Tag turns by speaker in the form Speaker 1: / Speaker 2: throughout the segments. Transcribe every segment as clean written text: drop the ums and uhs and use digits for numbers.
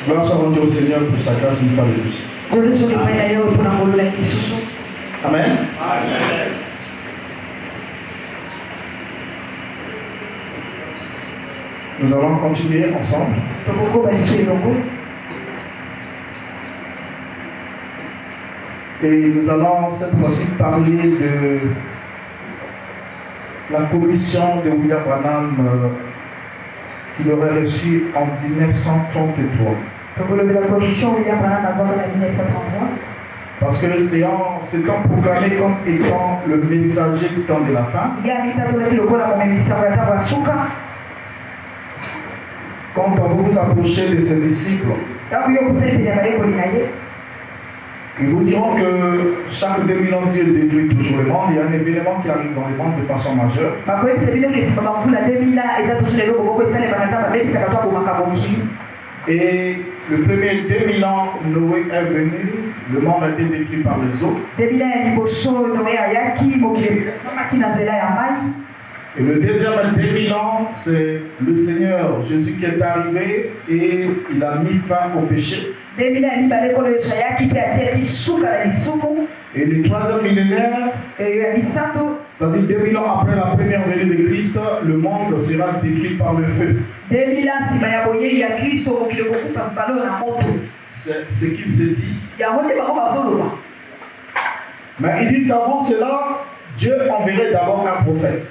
Speaker 1: Gloire soit rendue au Seigneur pour sa grâce une fois de plus. Amen. Amen. Nous allons continuer ensemble. Et nous allons cette fois-ci parler de la commission de William Branham qu'il aurait reçue en 1933.
Speaker 2: La commission William Branham en 1933.
Speaker 1: Parce que c'est en proclamé comme étant le messager du temps de la fin. Quand vous vous approchez de ses disciples, ils vous diront que chaque 2000 ans, Dieu détruit toujours le monde. Il y a un événement qui arrive dans le monde de façon majeure. Et le premier 2000 ans, Noé est venu, le monde a été détruit par les eaux. Et le deuxième 2000 ans, c'est le Seigneur Jésus qui est arrivé et il a mis fin au péché. Et le troisième millénaire, c'est-à-dire 2000 ans après la première venue de Christ, le monde sera détruit par le feu. C'est ce qu'il s'est dit. Mais ils disent qu'avant cela, Dieu enverrait d'abord un prophète.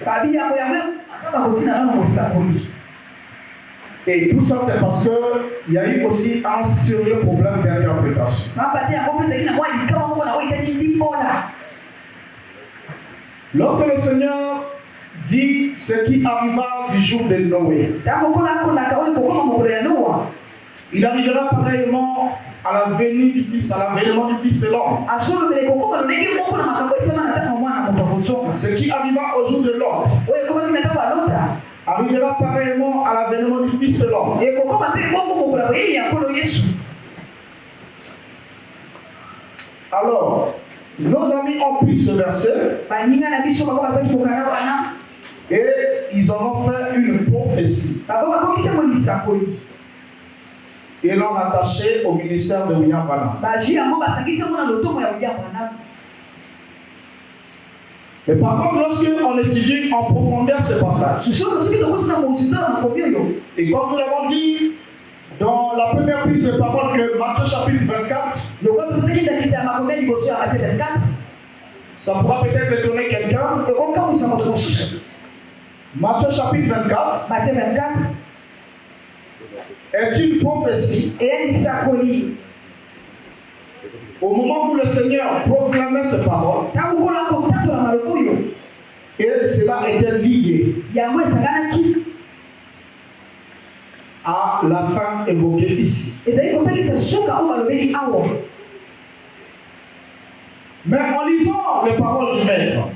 Speaker 1: Et tout ça, c'est parce qu'il y a eu aussi un sérieux problème d'interprétation. Lorsque le Seigneur dit ce qui arriva du jour de Noé, il arrivera pareillement à la venue du Fils, à l'avènement du Fils de l'homme. Ce qui arriva au jour de Lot arrivera pareillement à l'avènement du Fils de l'homme. Alors, nos amis ont pris ce verset et ils en ont fait une prophétie. Et l'ont attaché au ministère de William Branham. Mais par contre, lorsqu'on étudie en profondeur ce passage, et comme nous l'avons dit dans la première prise de parole que Matthieu chapitre 24, ça pourra peut-être étonner quelqu'un. Matthieu chapitre 24 est une prophétie. Au moment où le Seigneur proclamait ces paroles, et cela était lié à la fin évoquée ici. Mais en lisant les paroles du Maître,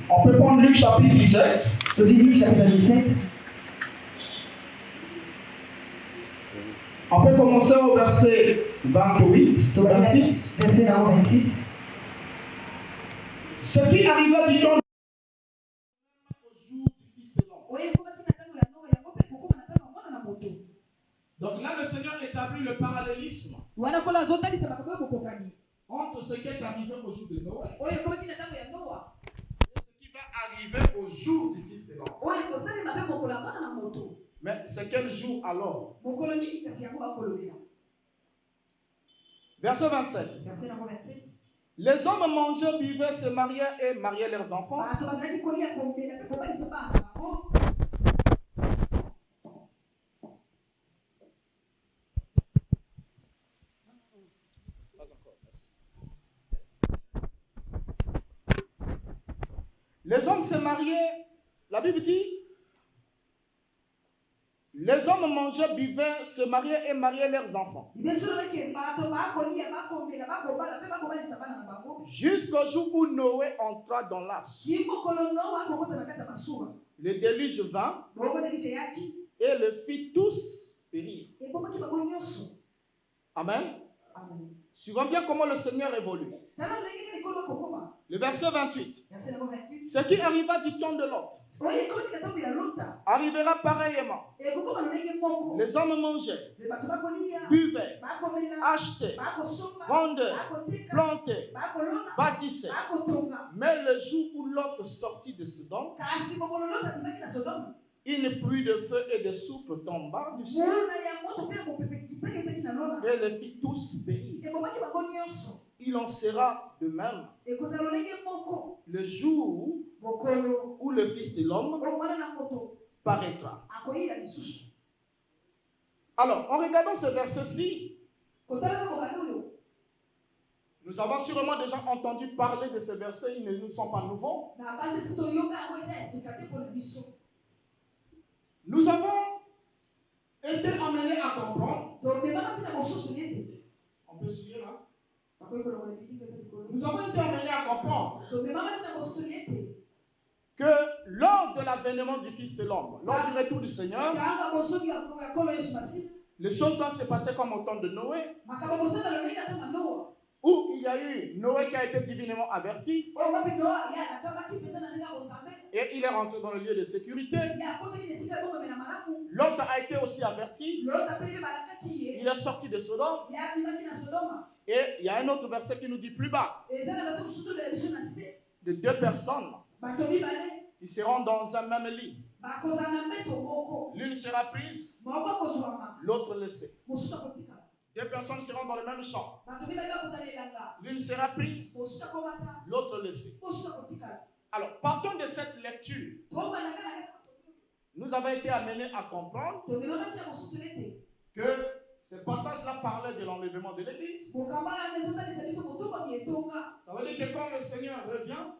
Speaker 1: on peut prendre Luc chapitre 17. On peut commencer au verset 28, 26. Ce qui arriva du temps au jour du Fils de l'homme. Donc là, le Seigneur établit le parallélisme entre ce qui est arrivé au jour de Noé et ce qui va arriver au jour du Fils de l'homme. Mais c'est quel jour alors? Verset 27. Les hommes mangeaient, buvaient, se mariaient et mariaient leurs enfants. Les hommes se mariaient, la Bible dit, les hommes mangeaient, buvaient, se mariaient et mariaient leurs enfants. Jusqu'au jour où Noé entra dans l'arche. Le déluge vint et le fit tous périr. Amen. Suivons bien comment le Seigneur évolue.
Speaker 3: Le verset 28. Ce qui arriva du temps de Lot arrivera pareillement. Les hommes mangeaient, buvaient, achetaient, vendaient, plantaient, bâtissaient. Mais le jour où Lot sortit de Sodome, une pluie de feu et de souffle tomba du ciel et les fit tous périr. Il en sera de même le jour où le Fils de l'homme paraîtra. Alors, en regardant ce verset-ci, nous avons sûrement déjà entendu parler de ce verset, ils ne nous sont pas nouveaux. Nous avons été amenés à comprendre. On peut suivre là? Nous avons été amenés à comprendre que lors de l'avènement du Fils de l'homme, lors du retour du Seigneur, les choses doivent se passer comme au temps de Noé, où il y a eu Noé qui a été divinement averti et il est rentré dans le lieu de sécurité. L'autre a été aussi averti, il est sorti de Sodome. Et il y a un autre verset qui nous dit plus bas de deux personnes qui seront dans un même lit. L'une sera prise, l'autre laissée. Deux personnes seront dans le même champ. L'une sera prise, l'autre laissée. Alors, partons de cette lecture. Nous avons été amenés à comprendre que ce passage-là parlait de l'enlèvement de l'Église. Ça veut dire que quand le Seigneur revient,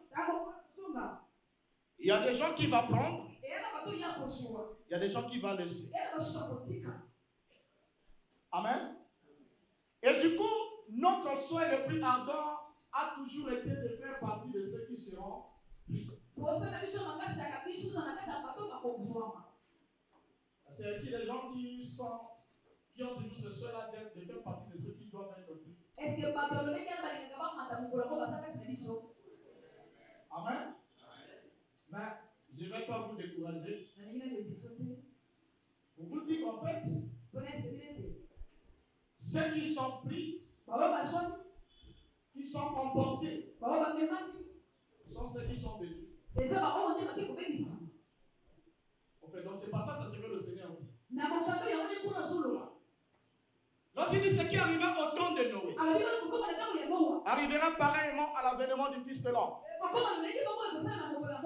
Speaker 3: il y a des gens qui vont prendre, il y a des gens qui vont laisser. Amen. Et du coup, notre souhait le plus ardent a toujours été de faire partie de ceux qui seront pris. C'est aussi les gens qui ont toujours ce souhait-là de faire partie de ceux qui doivent être pris. Amen. Mais je ne vais pas vous décourager. Pour vous dire qu'en fait, ceux qui sont pris, qui sont emportés, sont ceux qui sont détruits. En fait, donc c'est pas ça, c'est ce que le Seigneur dit. Lorsqu'il dit ce qui arriva au temps de Noé, arrivera pareillement à l'avènement du Fils de l'homme.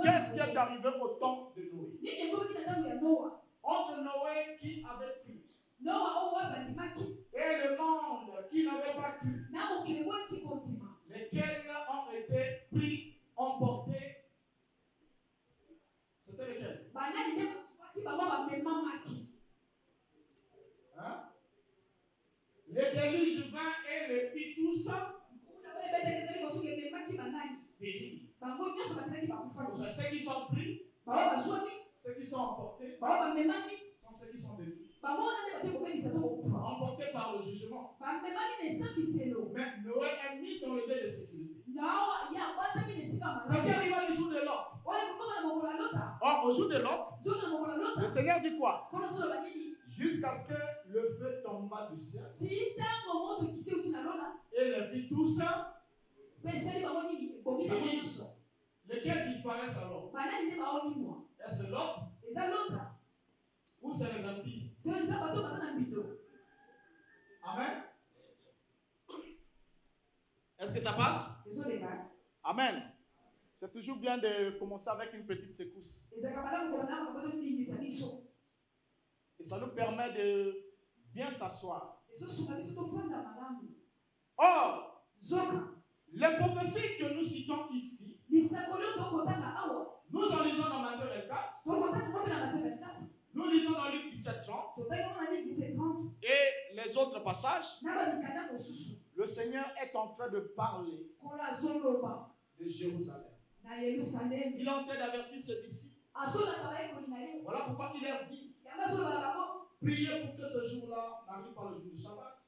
Speaker 3: Qu'est-ce qui est arrivé au temps de Noé? Entre Noé qui avait cru et le monde qui n'avait pas cru, lesquels ont été pris, emportés. C'était lesquels? Hein? Les déluges vinrent et les fit tous périr. Ceux qui sont pris, ceux qui sont emportés, sont ceux qui sont détruits. Emportés par le jugement. Mais Noé est mis dans le lieu de sécurité. Ça qui arrive le jour de Lot. Or, au jour de Lot, le Seigneur dit quoi? Jusqu'à ce que le feu tomba du ciel. Et les fit tous. Lesquels disparaissent alors? Est-ce Lot? Ou c'est les impies? Amen. Est-ce que ça passe? Amen. C'est toujours bien de commencer avec une petite secousse. Et ça nous permet de bien s'asseoir. Or, les prophéties que nous citons ici, nous en lisons dans Matthieu 24, nous lisons dans Luc 17:30, et les autres passages, le Seigneur est en train de parler de Jérusalem. Il est en train d'avertir ses disciples. Voilà pourquoi il leur dit: priez pour que ce jour-là n'arrive pas le jour du Shabbat.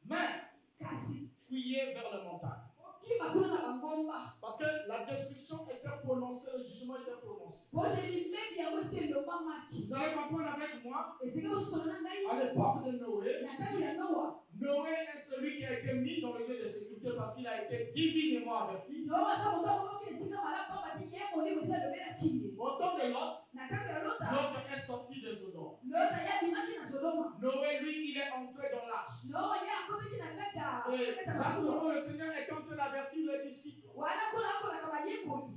Speaker 3: Mais fuyez vers le montagne. Parce que la destruction était prononcée, le jugement était prononcé. Vous allez comprendre avec moi, à l'époque de Noé, Noé est celui qui a été mis dans le lieu de sécurité parce qu'il a été divinement averti. Au temps de Lot, Lot est sorti de Sodome. Noé, lui, il est entré dans l'arche. Et là, le Seigneur est en train d'avertir les disciples.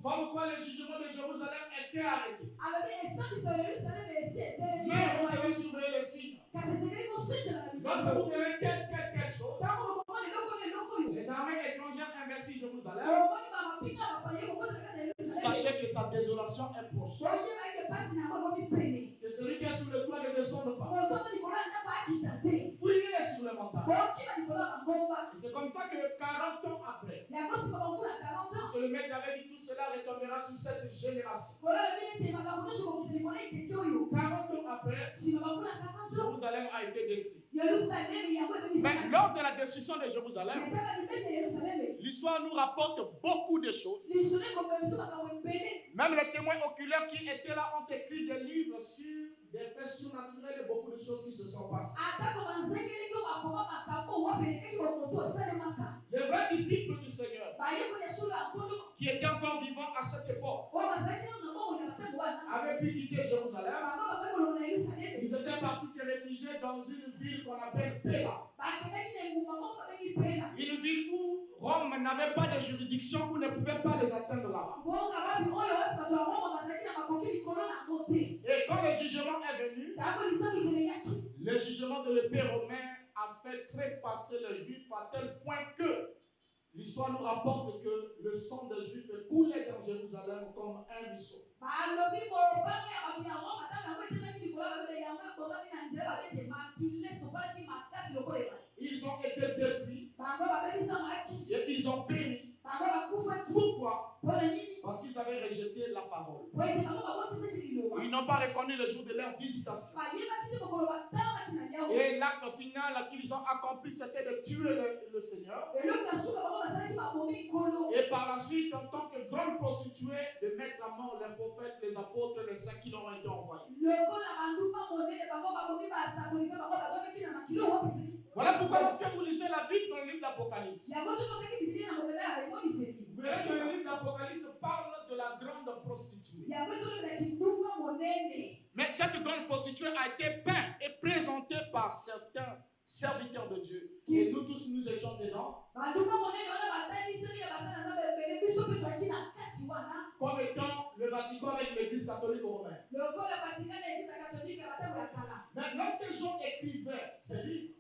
Speaker 3: Pourquoi le jugement de Jérusalem était arrêté. Mais vous devez surveiller les signes. Lorsque vous verrez quelque chose, les armées étrangères investies Jérusalem, sachez que sa désolation est proche. Que celui qui est sur le toit ne descende pas. Fouillez sur les montagnes. C'est comme ça que 40 ans après, parce que le maître avait dit tout cela retombera sur cette génération. 40 ans après, Jérusalem a été détruite. Mais lors de la destruction de Jérusalem, l'histoire nous rapporte beaucoup de choses. Même les témoins oculaires qui étaient là ont écrit des livres sur des faits surnaturels et beaucoup de choses qui se sont passées. Les vrais disciples du Seigneur, qui étaient encore vivants à cette époque, avaient pu quitter Jérusalem. Ils étaient partis se réfugier dans une ville qu'on appelle Péla. Une ville où Rome n'avait pas de juridiction, où ne pouvait pas les atteindre là-bas. Et quand le jugement est venu, le jugement de l'épée romain a fait trépasser les Juifs à tel point que l'histoire nous rapporte que le sang des Juifs coulait dans Jérusalem comme un ruisseau. Ils ont été détruits et ils ont péri. Pourquoi? Parce qu'ils avaient rejeté la parole. Ils n'ont pas reconnu le jour de leur visitation. Et l'acte final qu'ils ont accompli, c'était de tuer le Seigneur. Et par la suite, en tant que grande prostituée, de mettre à mort les prophètes, les apôtres, les saints qui leur ont été envoyés. Voilà pourquoi lorsque vous lisez la Bible dans le livre d'Apocalypse, vous verrez que le livre d'Apocalypse parle de la grande prostituée. Mais cette grande prostituée a été peinte et présentée par certains serviteurs de Dieu. Et nous tous, nous étions dedans. Comme étant le Vatican avec l'Église catholique romaine. Mais lorsque Jean écrivait ce livre,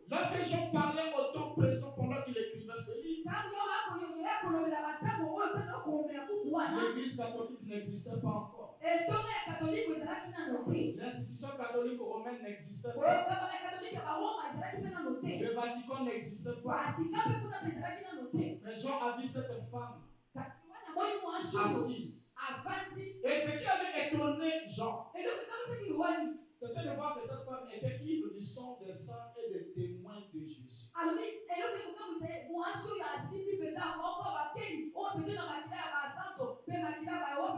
Speaker 3: lorsque Jean parlait au temps présent pendant qu'il écrivait ce livre, l'Église catholique n'existait pas encore. L'institution catholique romaine n'existait pas. Le Vatican n'existait pas. Mais Jean a vu cette femme assise. Et ce qui avait étonné Jean, c'était de voir que cette femme était ivre du sang des saints et des témoins de Jésus.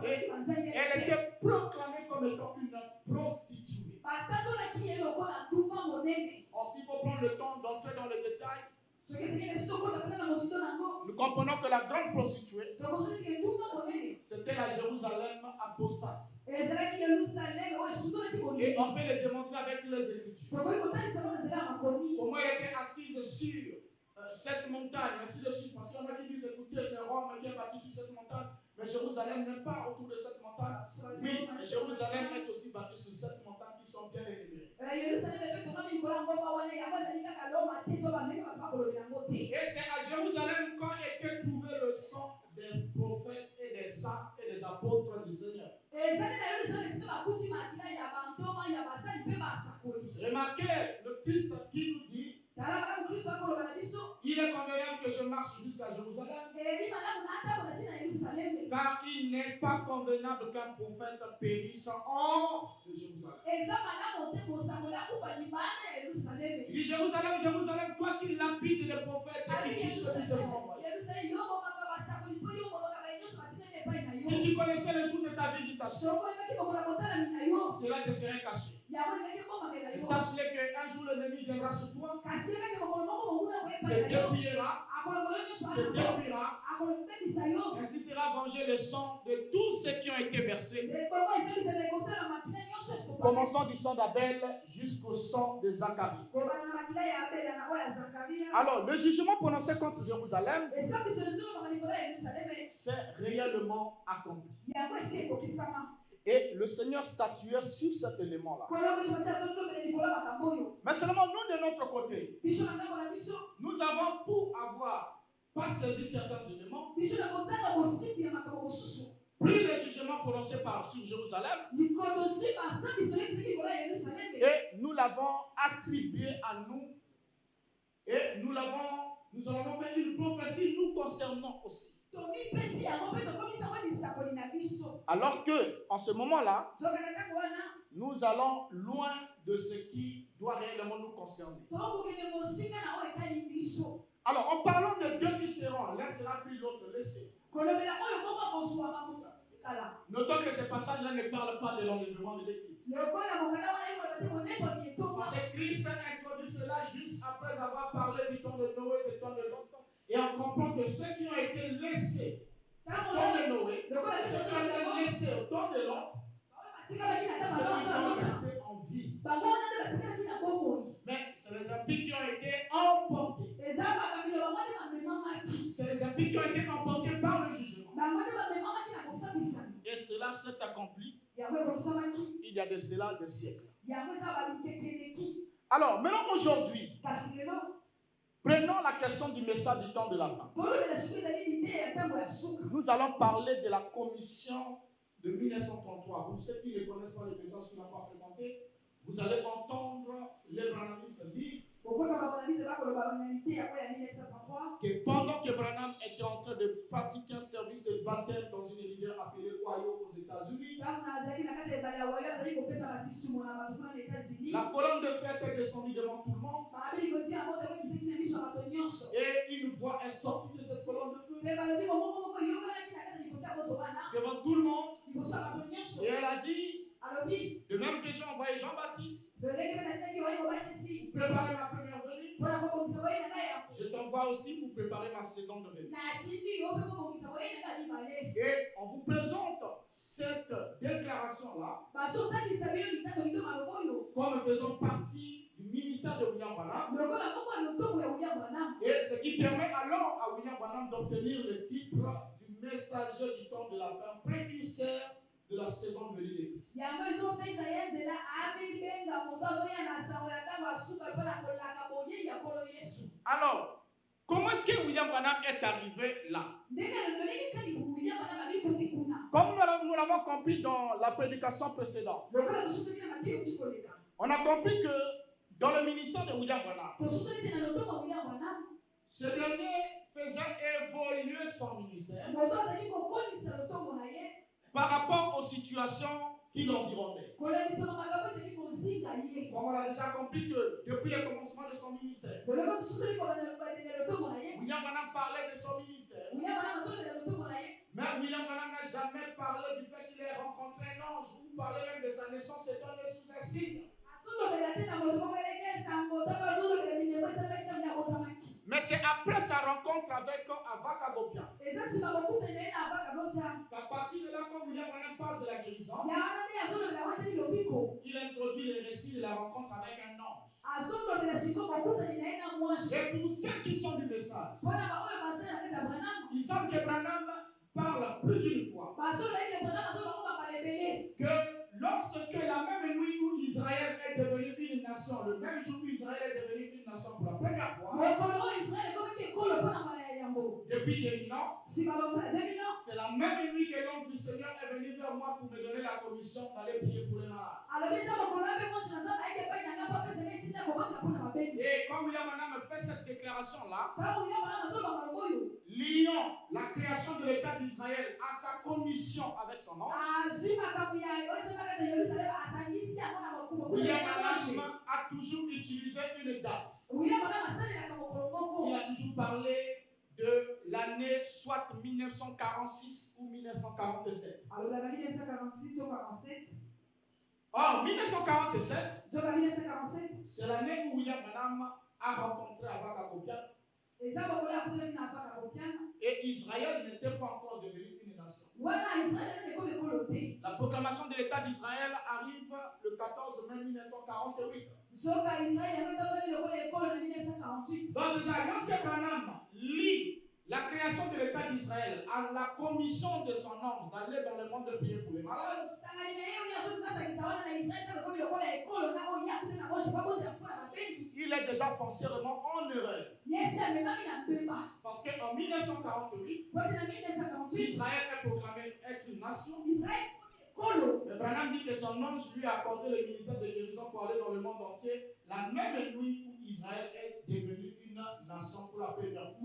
Speaker 3: Et elle était proclamée comme étant une prostituée. Or, s'il faut prendre le temps d'entrer dans les détails, nous comprenons que la grande prostituée, c'était la Jérusalem apostate. Et on peut le démontrer avec les Écritures. Comment elle était assise sur cette montagne, ainsi de suite. Parce qu'il y en a qui disent, écoutez, c'est Rome qui est battu sur cette montagne, mais Jérusalem n'est pas autour de cette montagne. Oui, mais Jérusalem est aussi battu sur cette montagne qui sont bien énumérées. Et c'est à Jérusalem quand était trouvé le sang des prophètes et des saints et des apôtres du Seigneur. Remarquez le Christ qui nous dit, il est convenable que je marche jusqu'à Jérusalem Car il n'est pas convenable qu'un prophète périsse hors de Jérusalem. Il dit Jérusalem, Jérusalem, toi qui lapides les prophètes et qui tues ceux qui te sont envoyés. Si tu connaissais le jour de ta visitation, cela te serait caché. Et sache-le qu'un jour l'ennemi viendra sur toi, te dépouillera, ainsi sera vengé le sang de tous ceux qui ont été versés, commençant du sang d'Abel jusqu'au sang de Zacharie. Alors, le jugement prononcé contre Jérusalem s'est réellement accompli. Et le Seigneur statuait sur cet élément-là. Mais seulement nous, de notre côté, nous avons, pour avoir pas saisi certains éléments, pris le jugement prononcé sur Jérusalem, et nous l'avons attribué à nous, et nous avons fait une prophétie nous concernant aussi. Alors que, en ce moment-là, nous allons loin de ce qui doit réellement nous concerner. Alors, en parlant de deux qui seront, l'un sera pris, l'autre laissé. Notons que ce passage-là ne parle pas de l'enlèvement de l'Église. Parce que Christ a introduit cela juste après avoir parlé du temps de Noé, du temps de Lot. Et on comprend que ceux qui ont été laissés au temps de Noé, ceux qui ont été laissés au temps de Lot, ceux qui sont restés en vie. Mais c'est les impies qui ont été emportés. C'est les impies qui ont été emportés par le jugement. Et cela s'est accompli il y a de cela des siècles. Alors, maintenant aujourd'hui, prenons la question du message du temps de la fin. Nous allons parler de la commission de 1933. Pour ceux qui ne connaissent pas le message qui n'ont pas fréquenté, vous allez entendre les branhamistes dire que pendant que Branham était en train de pratiquer un service de baptême dans une rivière appelée Ohio aux États-Unis, la colonne de fête est descendue devant tout le monde et une voix est sortie de cette colonne de feu devant tout le monde et elle a dit: de même que j'ai envoyé Jean-Baptiste, préparer ma première venue, je t'envoie aussi pour préparer ma seconde venue. Et on vous présente cette déclaration-là comme faisant partie du ministère de William Branham, et ce qui permet alors à William Branham d'obtenir le titre du messager du temps de la fin, précurseur de la seconde venue de Christ. Alors, comment est-ce que William Branham est arrivé là? Comme nous l'avons compris dans la prédication précédente, on a compris que dans le ministère de William Branham, ce dernier faisait évoluer son ministère par rapport aux situations qui l'environnaient. Comme on a déjà compris que depuis le commencement de son ministère, William Branham parlait de son ministère. Mais William Branham n'a jamais parlé du fait qu'il ait rencontré un ange ou parlé même de sa naissance étant né sous un signe. Mais c'est après sa rencontre avec Avak Agopian qu'à partir de là, quand William Branham parle de la guérison, il introduit le récit de la rencontre avec un ange. Et pour ceux qui sont du message, il semble que Branham parle plus d'une fois que lorsque la même nuit où Israël est devenu une nation, le même jour où Israël est devenu une nation pour la première fois, depuis 2000 ans, c'est la même nuit que l'ange du Seigneur est venu vers moi pour me donner la commission d'aller prier pour les malades. Et comme William Branham fait fait cette déclaration-là, liant la création de l'État d'Israël à sa commission avec son nom, William Branham a toujours utilisé une date. Il a toujours parlé de l'année soit 1946 ou 1947.
Speaker 2: Alors, la 1946 ou 47.
Speaker 3: Or, 1947, c'est l'année où William Branham a rencontré Avak Abokian. Et Israël n'était pas encore devenu une nation. La proclamation de l'État d'Israël arrive le 14 mai 1948. Donc déjà, lorsque Branham lit la création de l'État d'Israël à la commission de son ange d'aller dans le monde de prier pour les malades, il est déjà foncièrement en erreur. Parce qu'en 1948, Israël est proclamé être une nation. Mais Branham dit que son ange lui a accordé le ministère de guérison pour aller dans le monde entier la même nuit où Israël est devenu une nation pour la première fois.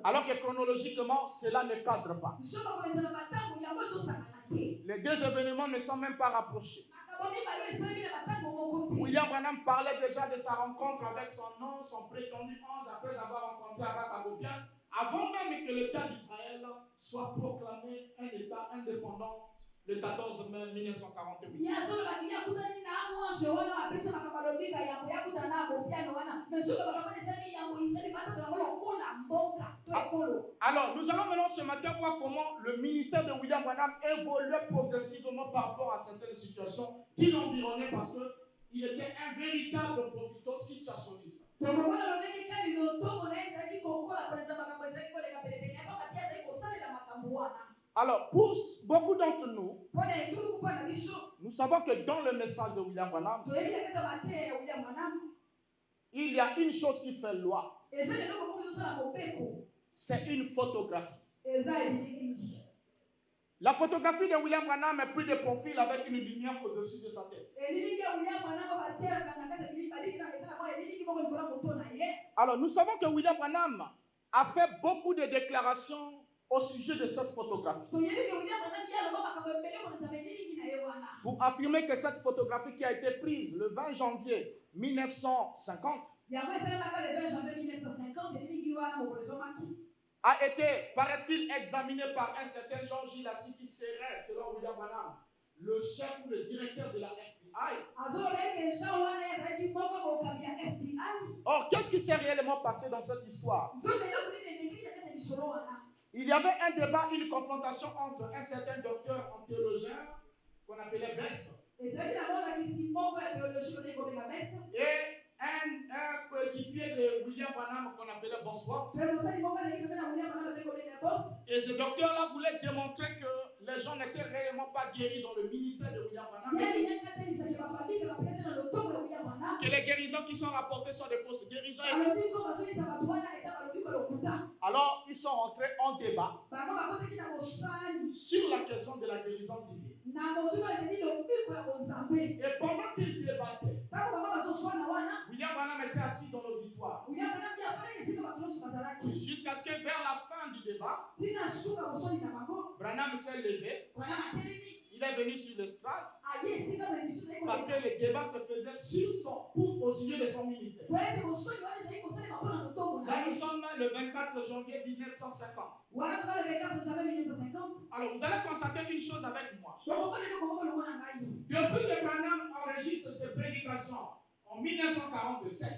Speaker 3: Alors que chronologiquement, cela ne cadre pas. Les deux événements ne sont même pas rapprochés. William Branham parlait déjà de sa rencontre avec son prétendu ange après avoir rencontré Avak Abokian, avant même que l'État d'Israël soit proclamé un État indépendant le 14 mai 1948. Alors, nous allons maintenant ce matin voir comment le ministère de William Branham évoluait progressivement par rapport à certaines situations qui l'environnaient parce qu'il était un véritable prophète situationniste. Alors, pour beaucoup d'entre nous, nous savons que dans le message de William Branham, il y a une chose qui fait loi. C'est une photographie. La photographie de William Branham est prise de profil avec une lumière au-dessus de sa tête. Alors, nous savons que William Branham a fait beaucoup de déclarations au sujet de cette photographie. Pour affirmer que cette photographie qui a été prise le 20 janvier 1950 a été, paraît-il, examinée par un certain Jean-Gilles Lassie qui serait, selon William Branham, le chef ou le directeur de la FBI. Or, qu'est-ce qui s'est réellement passé dans cette histoire? Il y avait un débat, une confrontation entre un certain docteur en théologien qu'on appelait Best et un coéquipier de William Branham qu'on appelait Bosworth. Et ce docteur-là voulait démontrer que les gens n'étaient réellement pas guéris dans le ministère de William Branham. Que les guérisons qui sont rapportées sont des fausses guérisons. Alors, ils sont rentrés en débat sur la question de la guérison divine. Et pendant qu'ils débattaient, William Branham était assis dans l'auditoire. Jusqu'à ce que vers la fin du débat, Branham s'est levé. Il est venu sur l'estrade parce que le débat se faisait au sujet de son ministère. Là, nous sommes le 24 janvier 1950. Alors, vous allez constater une chose avec moi. Depuis que Branham enregistre ses prédications en 1947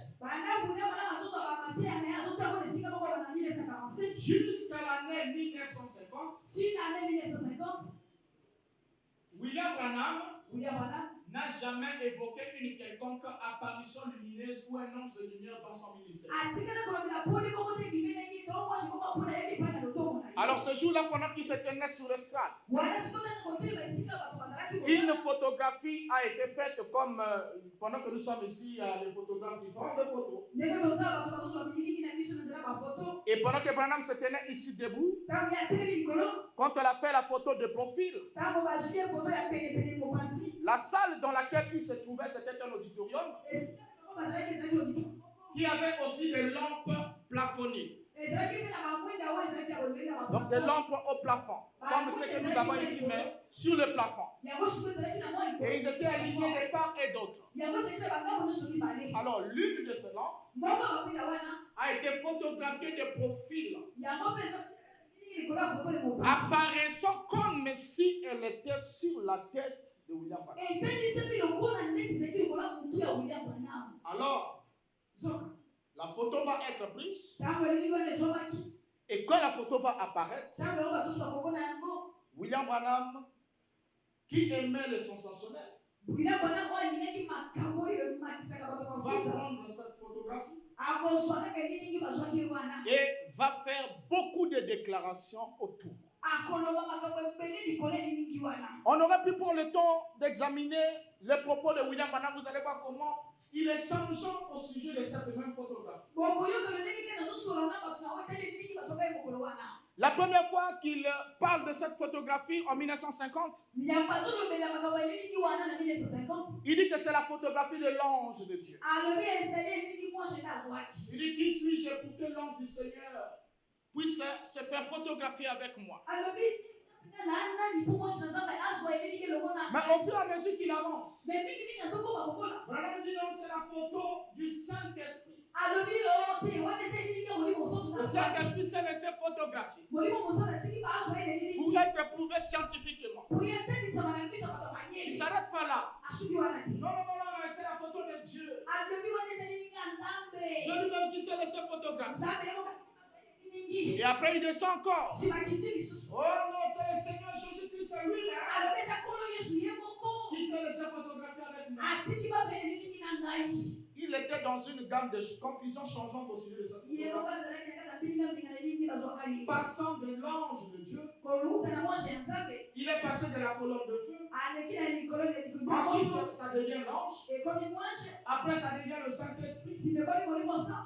Speaker 3: jusqu'à l'année 1950, William Branham n'a jamais évoqué une quelconque apparition lumineuse ou un ange de lumière dans son ministère. Alors ce jour-là, pendant qu'il se tenait sur l'estrade, une photographie a été faite comme pendant que nous sommes ici, les photographes qui font des photos. Et pendant que Branham se tenait ici debout, quand elle a fait la photo de profil, la salle dans laquelle il se trouvait, c'était un auditorium qui avait aussi des lampes plafonnées. Donc des lampes au plafond, comme ce que nous avons ici, mais sur le plafond. Et ils étaient alignés de part et d'autre. Alors l'une de ces lampes a été photographiée de profil, apparaissant comme si elle était sur la tête de William Branham. Alors, la photo va être prise. Et quand la photo va apparaître, William Branham, qui aimait le sensationnel, va prendre cette photographie et va faire beaucoup de déclarations autour. On aurait pu prendre le temps d'examiner les propos de William Branham. Vous allez voir comment il est changeant au sujet de cette même photographie. La première fois qu'il parle de cette photographie en 1950, il dit que c'est la photographie de l'ange de Dieu. Il dit, qui suis-je pour que l'ange du Seigneur puisse se faire photographier avec moi? Mais au fur et à mesure qu'il avance, Branham dit non, c'est la photo du Saint-Esprit. Le Saint-Esprit s'est laissé photographier pour être prouvé scientifiquement. Il ne s'arrête pas là. Non, c'est la photo de Dieu. Dieu lui-même qui s'est laissé photographier. Et après il descend encore. Oh non, c'est le Seigneur Jésus-Christ lui-même qui s'est laissé photographier avec moi. Il était dans une gamme de confusion changeante au sujet de cette photographie. Passant de l'ange de Dieu, il est passé de la colonne de feu. Ensuite, ça devient l'ange. Après, ça devient le Saint-Esprit.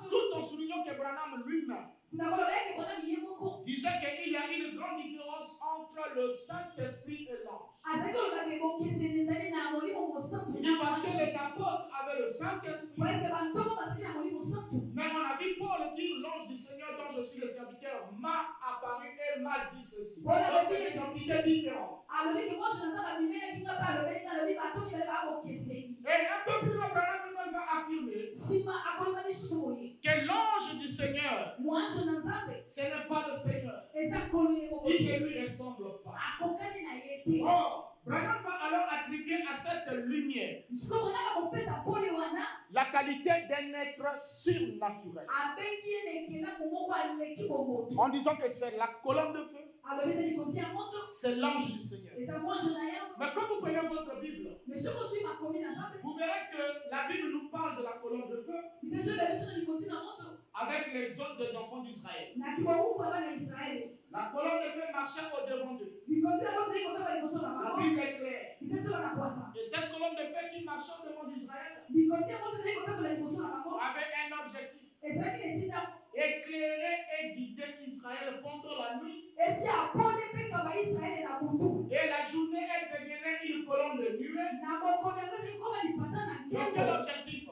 Speaker 3: Tout en soulignant que Branham lui-même disait qu'il y a une grande différence entre le Saint-Esprit et l'ange. Il dit parce que les apôtres avaient le Saint-Esprit. Mais on a vu Paul dire l'ange du Seigneur dont je suis le serviteur m'a apparu et m'a dit ceci. Donc c'est une entité différente. Et un peu plus loin, Branham va affirmer que l'ange du Seigneur, ce n'est pas le Seigneur. Il ne lui ressemble pas. Oh, Branham va alors attribuer à cette lumière la qualité d'un être surnaturel, en disant que c'est la colonne de feu, c'est l'ange du Seigneur. Mais quand vous prenez votre Bible, vous verrez que la Bible nous parle de la colonne de feu avec l'exode des enfants d'Israël. La colonne de feu marchait au-devant d'eux. La Bible est claire. Et cette colonne de feu qui marchait au-devant d'Israël avait un objectif: éclairer et guider Israël pendant la nuit. Et la journée, elle devenait une colonne de nuée. Donc quel objectif?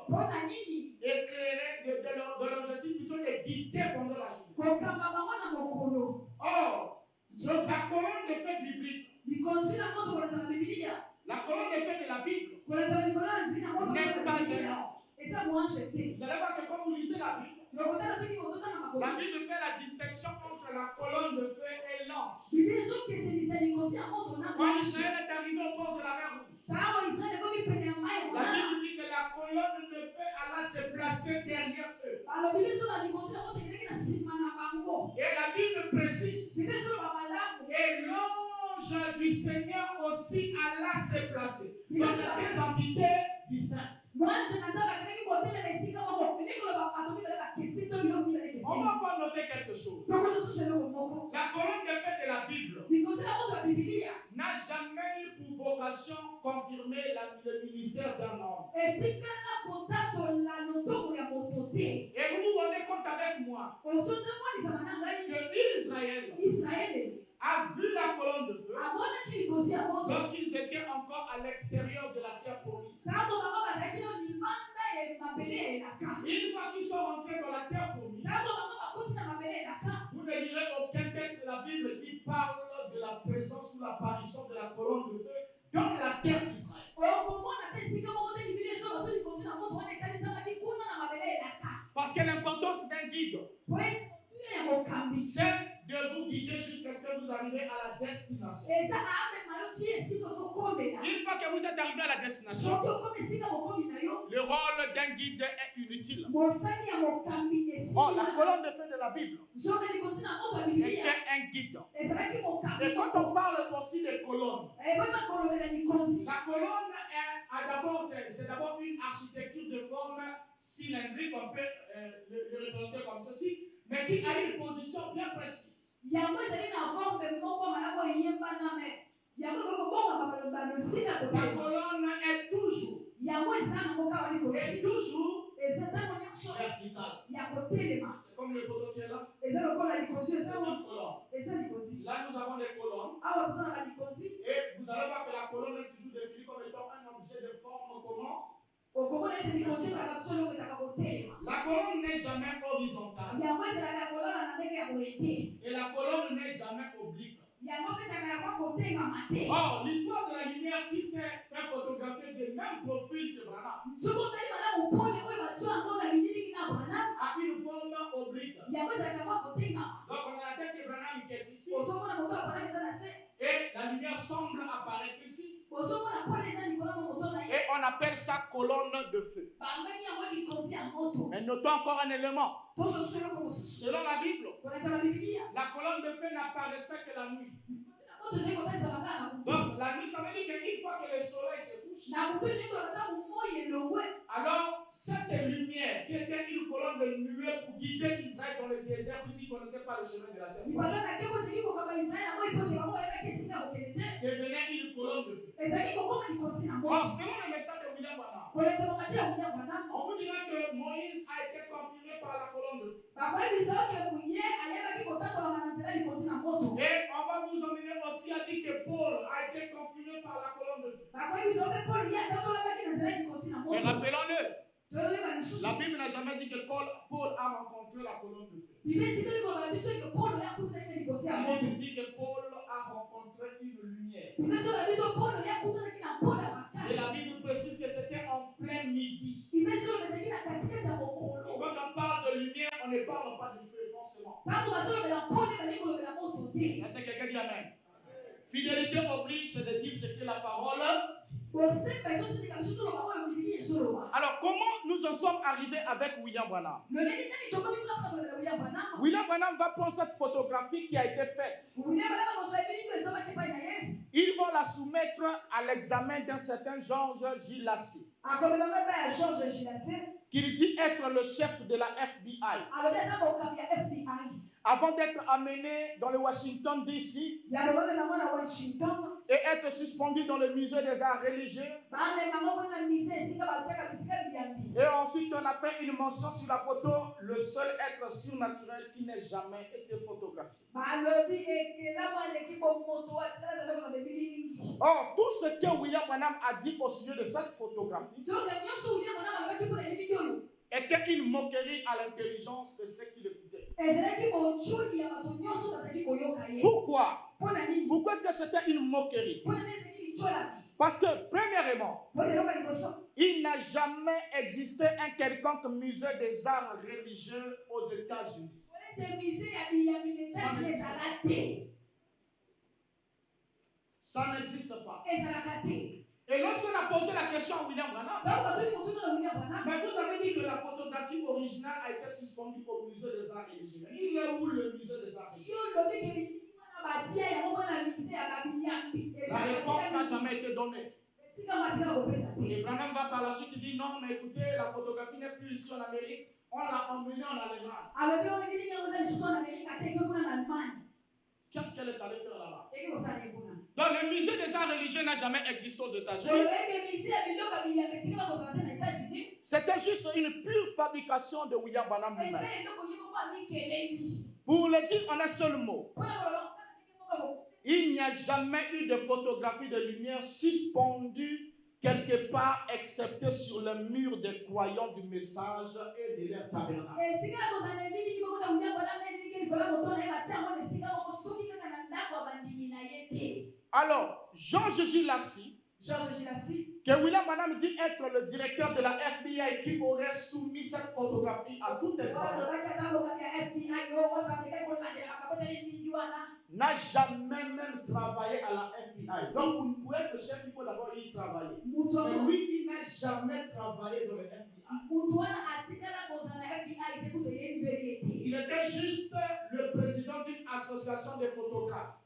Speaker 3: Éclairer, de l'objectif plutôt de guider pendant la journée. Or, la colonne de feu biblique, la colonne de feu de la Bible n'est pas un ange. Vous allez voir que quand vous lisez la Bible fait la distinction entre la colonne de feu et l'ange. Quand Israël est arrivé au bord de la mer Rouge, la Bible dit que la colonne de feu alla se placer derrière eux. Et la Bible précise, et l'ange du Seigneur aussi alla se placer. Donc c'est deux entités distinctes. On va encore noter quelque chose. La colonne de feu n'a jamais eu pour vocation confirmer le ministère d'un homme. Et vous vous rendez compte avec moi que Israël a vu la colonne de feu lorsqu'ils étaient encore à l'extérieur de la terre promise. Une fois qu'ils sont rentrés dans la terre promise, vous ne lirez aucun texte de la Bible qui parle de la présence ou l'apparition de la colonne de feu dans la terre d'Israël. Parce que l'importance d'un guide, c'est de vous guider jusqu'à ce que vous arrivez à la destination. Une fois que vous êtes arrivé à la destination, le rôle d'un guide est inutile. Oh, la colonne de feu de la Bible était un guide. Et quand on parle aussi des colonnes, la colonne c'est d'abord une architecture de forme cylindrique, on peut le représenter comme ceci, mais qui a une position bien précise. La colonne est toujours verticale. C'est comme le poteau qui est là. C'est une colonne. Là, nous avons des colonnes. Et vous allez voir que la colonne est toujours définie comme étant un objet de forme comment? La colonne n'est jamais horizontale. Et la colonne n'est jamais oblique. Or, l'histoire de la lumière qui s'est fait photographier du même profil que Branham a une forme oblique. Donc, on a la tête de Branham qui est ici. Et la lumière semble apparaître ici. Et on appelle ça colonne de feu. Mais notons encore un élément. Selon la Bible, la colonne de feu n'apparaissait que la nuit. Donc la nuit, ça veut dire qu'une fois que le soleil se couche, alors cette lumière qui était une colonne de nuée pour guider Israël dans le désert, puisqu'ils ne connaissaient pas le chemin de la terre, devenait une colonne de feu. Or, selon le message de William Branham, on vous dirait que Moïse a été confirmé par la colonne de feu. Et on va vous emmener aussi à dire que Paul a été confirmé par la colonne de feu. Mais rappelons-le, la Bible n'a jamais dit que Paul a rencontré la colonne de feu. La Bible dit que Paul a rencontré une lumière. Et la Bible précise que c'était en plein midi. Quand on parle de lumière, on ne parle pas du feu forcément. Est-ce que quelqu'un dit amen? Fidélité oblige, c'est de dire ce que la parole dit. Alors, comment nous en sommes arrivés avec William Branham? William Branham va prendre cette photographie qui a été faite. Ils vont la soumettre à l'examen d'un certain Georges Gilassi, qu'il dit être le chef de la FBI. Avant d'être amené dans le Washington DC et être suspendu dans le musée des arts religieux. Et ensuite on a fait une mention sur la photo, le seul être surnaturel qui n'ait jamais été photographié. Or, tout ce que William Branham a dit au sujet de cette photographie était une moquerie à l'intelligence de ceux qui l'écoutaient. Pourquoi? Pourquoi est-ce que c'était une moquerie? Parce que, premièrement, il n'a jamais existé un quelconque musée des arts religieux aux États-Unis. Ça n'existe pas. Et lorsqu'on a posé la question à William Branham, mais vous avez dit que la photographie originale a été suspendue au musée des arts religieux. Il est où le musée des arts religieux? La réponse n'a jamais été donnée. Et Branham va par la suite dire non, mais écoutez, la photographie n'est plus ici en Amérique, on l'a emmenée en Allemagne. qu'est-ce qu'elle est allée faire là-bas? Donc le musée des arts religieux n'a jamais existé aux États-Unis. C'était juste une pure fabrication de William Branham lui-même. Pour le dire en un seul mot, il n'y a jamais eu de photographie de lumière suspendue quelque part, excepté sur le mur des croyants du message et de leur tabernacle. Alors, George J. Lassie, que William Branham dit être le directeur de la FBI qui aurait soumis cette photographie à tout examen, n'a jamais même travaillé à la FBI. Donc, pour être chef, il faut d'abord y travailler. Mais lui, il n'a jamais travaillé dans le FBI. Il était juste le président d'une association de photographes.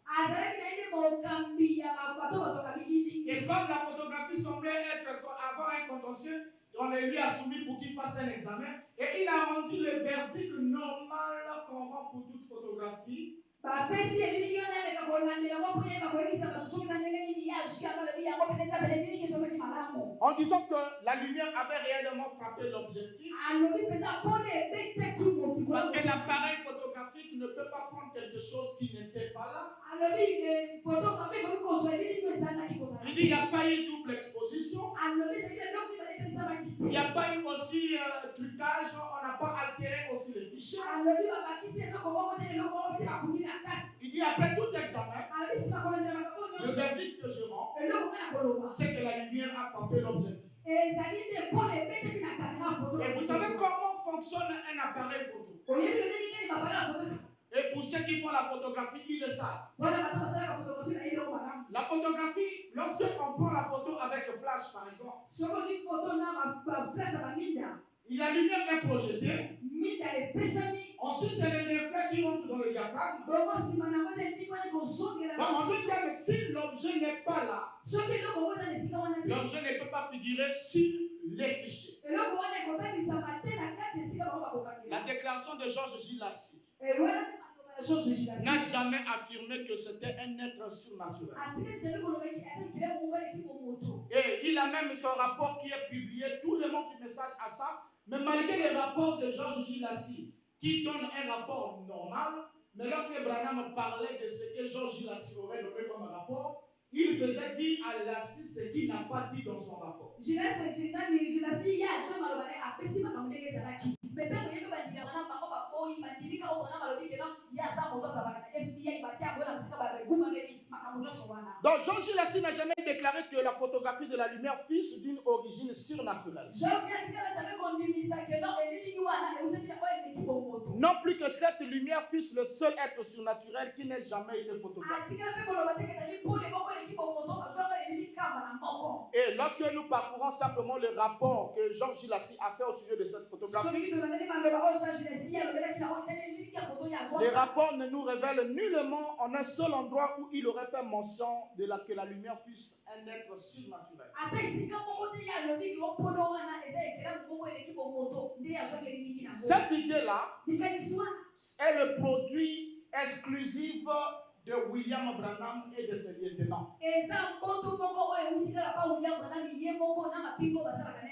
Speaker 3: Et comme la photographie semblait avoir un contentieux, on lui a soumis pour qu'il fasse un examen. Et il a rendu le verdict normal qu'on rend pour toute photographie. En disant que la lumière avait réellement frappé l'objectif. Parce que l'appareil photographique ne peut pas prendre quelque chose qui n'était pas là. Il dit il n'y a pas eu double exposition. Il n'y a pas eu aussi trucage, on n'a pas altéré aussi les fichiers. Il dit après tout examen, le verdict que je rends, c'est que la lumière a frappé l'objectif. Et vous savez comment fonctionne un appareil photo? Et pour ceux qui font la photographie, ils le savent. La photographie, lorsqu'on prend la photo avec le flash par exemple, la lumière est projetée. Ensuite, c'est les reflets qui rentrent dans le diaphragme. Mais si l'objet n'est pas là, l'objet ne peut pas figurer sur les clichés. La déclaration de George J. Lassie n'a jamais affirmé que c'était un être surnaturel. Et il a même son rapport qui est publié, tout le monde qui message à ça. Mais malgré les rapports de George J. Lassie, qui donne un rapport normal, mais lorsque Branham parlait de ce que George J. Lassie aurait donné comme rapport, il faisait dire à Lassie ce qu'il n'a pas dit dans son rapport. Donc George J. Lassie n'a jamais déclaré que la photographie de la lumière fût d'une origine surnaturelle. Non plus que cette lumière fût le seul être surnaturel qui n'ait jamais été photographié. Et lorsque nous parcourons simplement le rapport que George J. Lassie a fait au sujet de cette photographie, les rapports ne nous révèlent nullement en un seul endroit où il aurait fait mention de que la lumière fût un être surnaturel. Cette idée-là est le produit exclusif de William Branham et de ses lieutenants.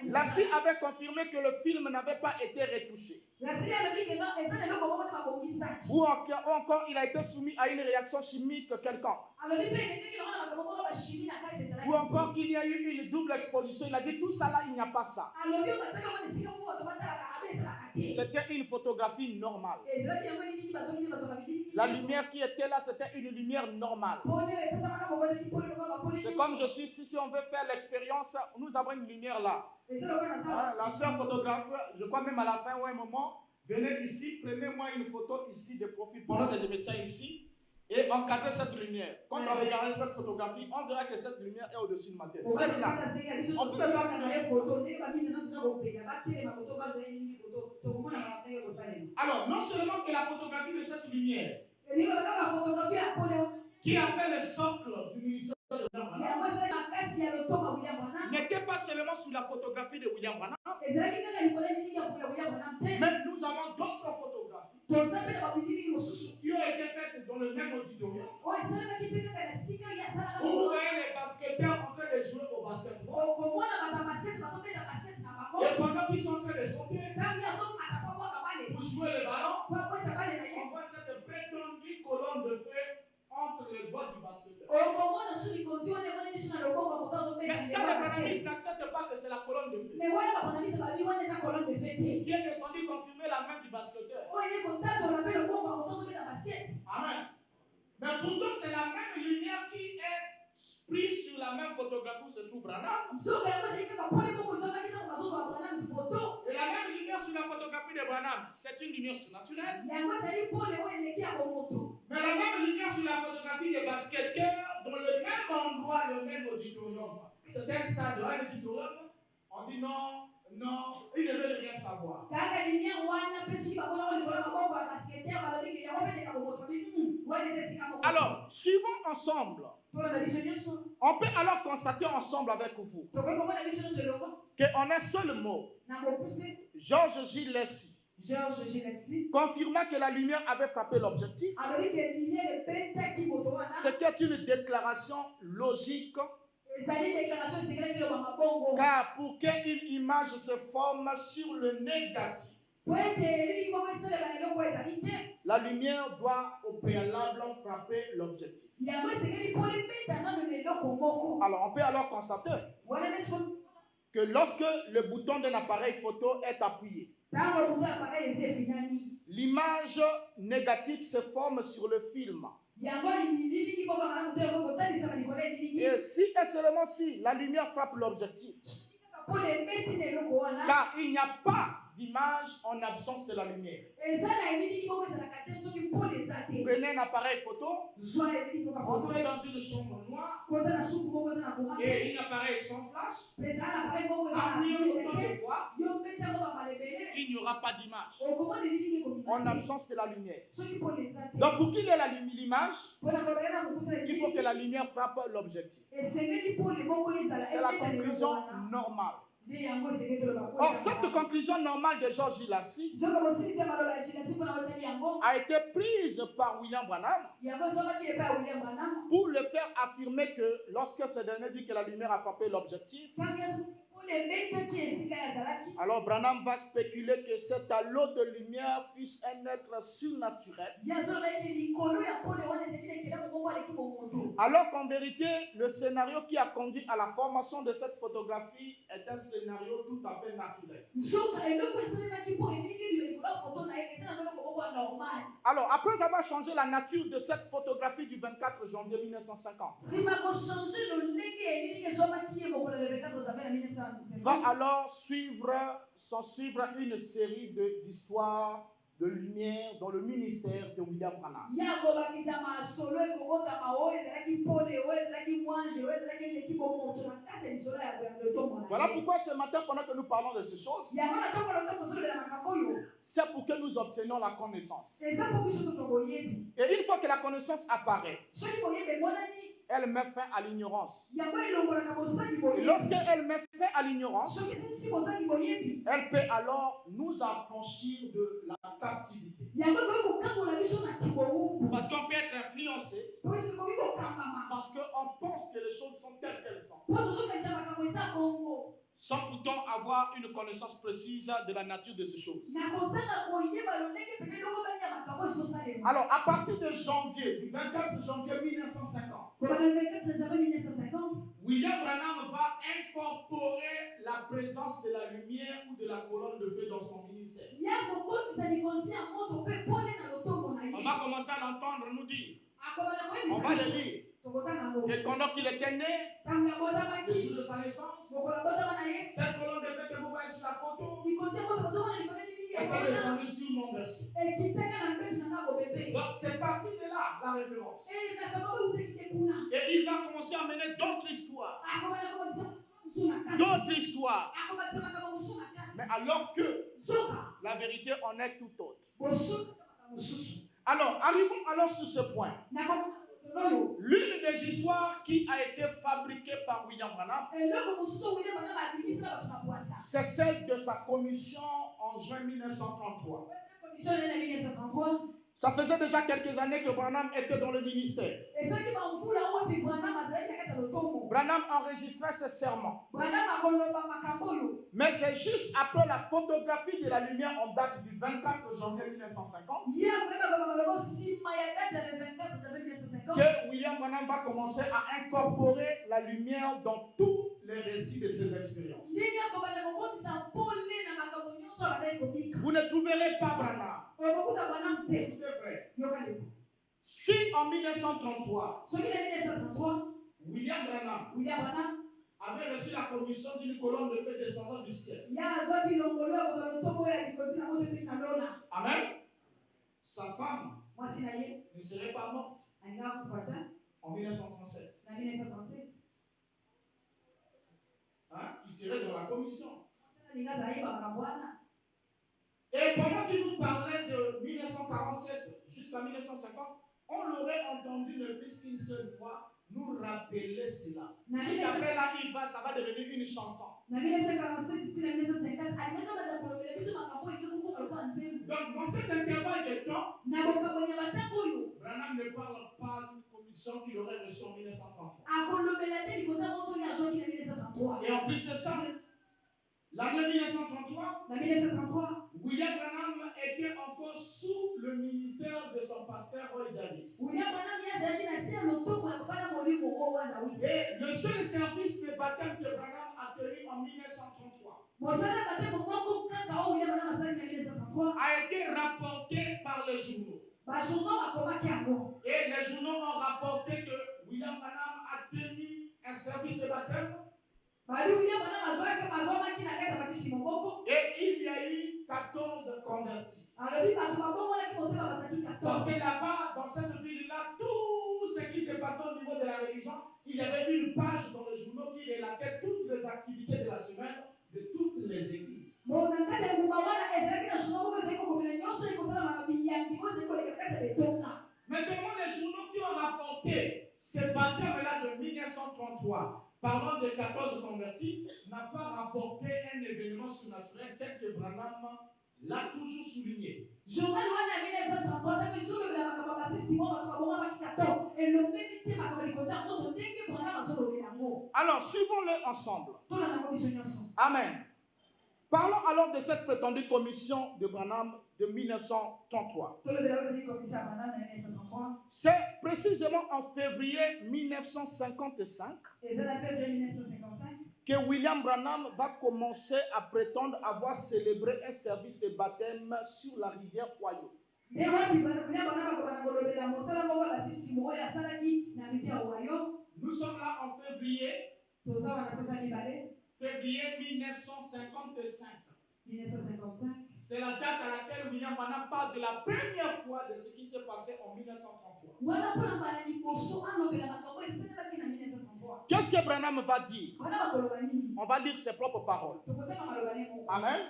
Speaker 3: Lassie avait confirmé que le film n'avait pas été retouché. Ou encore il a été soumis à une réaction chimique quelconque. Ou encore qu'il y a eu une double exposition. Il a dit tout ça là, il n'y a pas ça. C'était une photographie normale. La lumière qui était là, c'était une lumière normale. C'est comme je suis ici, si on veut faire l'expérience, nous avons une lumière là. La sœur photographe, je crois même à la fin ou à un moment, venez ici, prenez-moi une photo ici de profil pendant que je me tiens ici et encadrez cette lumière. Quand on regarde cette photographie, on verra que cette lumière est au-dessus de ma tête. Celle-là. On peut le faire. Alors, non seulement que la photographie de cette lumière qui a fait le socle du ministère de William Branham n'était pas seulement sur la photographie de William Branham, mais nous avons d'autres photographies qui ont été faites dans le même même auditorium. Vous voyez les basketteurs en train de jouer au basketball. Et pendant qu'ils sont en train de sauter, pour jouer le ballon, on voit cette prétendue colonne de feu entre les doigts du basketteur. Mais ça, les banalistes n'acceptent pas que c'est la colonne de feu. Qui est descendu confirmer la main du basketteur. Amen. Mais pourtant, c'est la même lumière qui est prise sur la même photographie où se trouve Branham. Et la même lumière sur la photographie de Branham, c'est une lumière surnaturelle. Mais la même lumière sur la photographie des basketteurs, dans le même endroit, le même auditorium. C'est un stade, un auditorium. On dit non, non, ils ne veulent rien savoir. Alors, suivons ensemble. On peut alors constater ensemble avec vous qu'en un seul mot, George J. Lacy, confirmant que la lumière avait frappé l'objectif, c'était une déclaration logique. Car pour qu'une image se forme sur le négatif, la lumière doit au préalable frapper l'objectif. Alors on peut alors constater que lorsque le bouton d'un appareil photo est appuyé, l'image négative se forme sur le film. Et si et seulement si la lumière frappe l'objectif, car il n'y a pas d'image en absence de la lumière. Prenez un appareil photo, entrez dans une chambre noire et un appareil sans flash, appuyez le bouton de voix, il n'y aura pas d'image en absence de la lumière. Donc pour qu'il y ait l'image, il faut que la lumière frappe l'objectif. C'est la conclusion normale. Or, cette conclusion normale de George Lacy a été prise par William Branham pour le faire affirmer que lorsque ce dernier dit que la lumière a frappé l'objectif, alors Branham va spéculer que cet halo de lumière fût un être surnaturel. Alors qu'en vérité, le scénario qui a conduit à la formation de cette photographie est un scénario tout à fait naturel. Alors, après avoir changé la nature de cette photographie du 24 janvier 1950, va alors suivre une série d'histoires de lumière dans le ministère de William Branham. Voilà pourquoi ce matin, pendant que nous parlons de ces choses, c'est pour que nous obtenions la connaissance. Et une fois que la connaissance apparaît, elle met fin à l'ignorance. Et lorsqu'elle met fin à l'ignorance, elle peut alors nous affranchir de la captivité. Parce qu'on peut être influencé, parce qu'on pense que les choses sont telles qu'elles sont, sans pourtant avoir une connaissance précise de la nature de ces choses. Alors, à partir de janvier, du 24 janvier 1950, William Branham va incorporer la présence de la lumière ou de la colonne de feu dans son ministère. On va commencer à l'entendre nous dire. On va le dire. Et pendant qu'il était né, le jour de sa naissance, cette colonne de feu que vous voyez sur la photo est descendue sur mon berceau. Donc c'est parti de là la référence. Et il va commencer à mener d'autres histoires. D'autres histoires. Mais alors que la vérité en est tout autre. Alors, arrivons alors sur ce point. L'une des histoires qui a été fabriquée par William Branham, c'est celle de sa commission en juin 1933. Ça faisait déjà quelques années que Branham était dans le ministère. Branham enregistrait ses sermons. Mais c'est juste après la photographie de la lumière en date du 24 janvier 1950 que William Branham va commencer à incorporer la lumière dans tous les récits de ses expériences. Vous ne trouverez pas Branham. Si en 1933, William Branham avait reçu la commission d'une colonne de feu descendant du ciel. Amen. Sa femme ne serait pas morte en 1937. Hein? Il serait dans la commission. Et pendant qu'il nous parlait de 1947 jusqu'à 1950, on l'aurait entendu ne plus qu'une seule fois nous rappeler cela. Jusqu'après là, ça va devenir une chanson. Donc dans cet intervalle de temps, Branham ne parle pas d'une commission qu'il aurait reçue en 1933. Et en plus de ça, l'année 1933, William Branham était encore sous le ministère de son pasteur Roy Davis. Et le seul service de baptême que Branham a tenu en 1933 a été rapporté par les journaux. Et les journaux ont rapporté que William Branham a tenu un service de baptême. Et il y a eu 14 convertis. Parce que là-bas, dans cette ville-là, tout ce qui se passait au niveau de la religion, il y avait une page dans le journal qui relatait toutes les activités de la semaine de toutes les églises. Mais seulement les journaux qui ont rapporté ce baptême-là de 1933, parlant de 14 convertis, n'a pas rapporté un événement surnaturel tel que Branham l'a toujours souligné. Alors, suivons-le ensemble. Amen. Parlons alors de cette prétendue commission de Branham de 1933. C'est précisément en février 1955 que William Branham va commencer à prétendre avoir célébré un service de baptême sur la rivière Ohio. Nous sommes là en février 1955. C'est la date à laquelle William Branham parle de la première fois de ce qui s'est passé en 1933. Qu'est-ce que Branham va dire? On va lire ses propres paroles. Amen.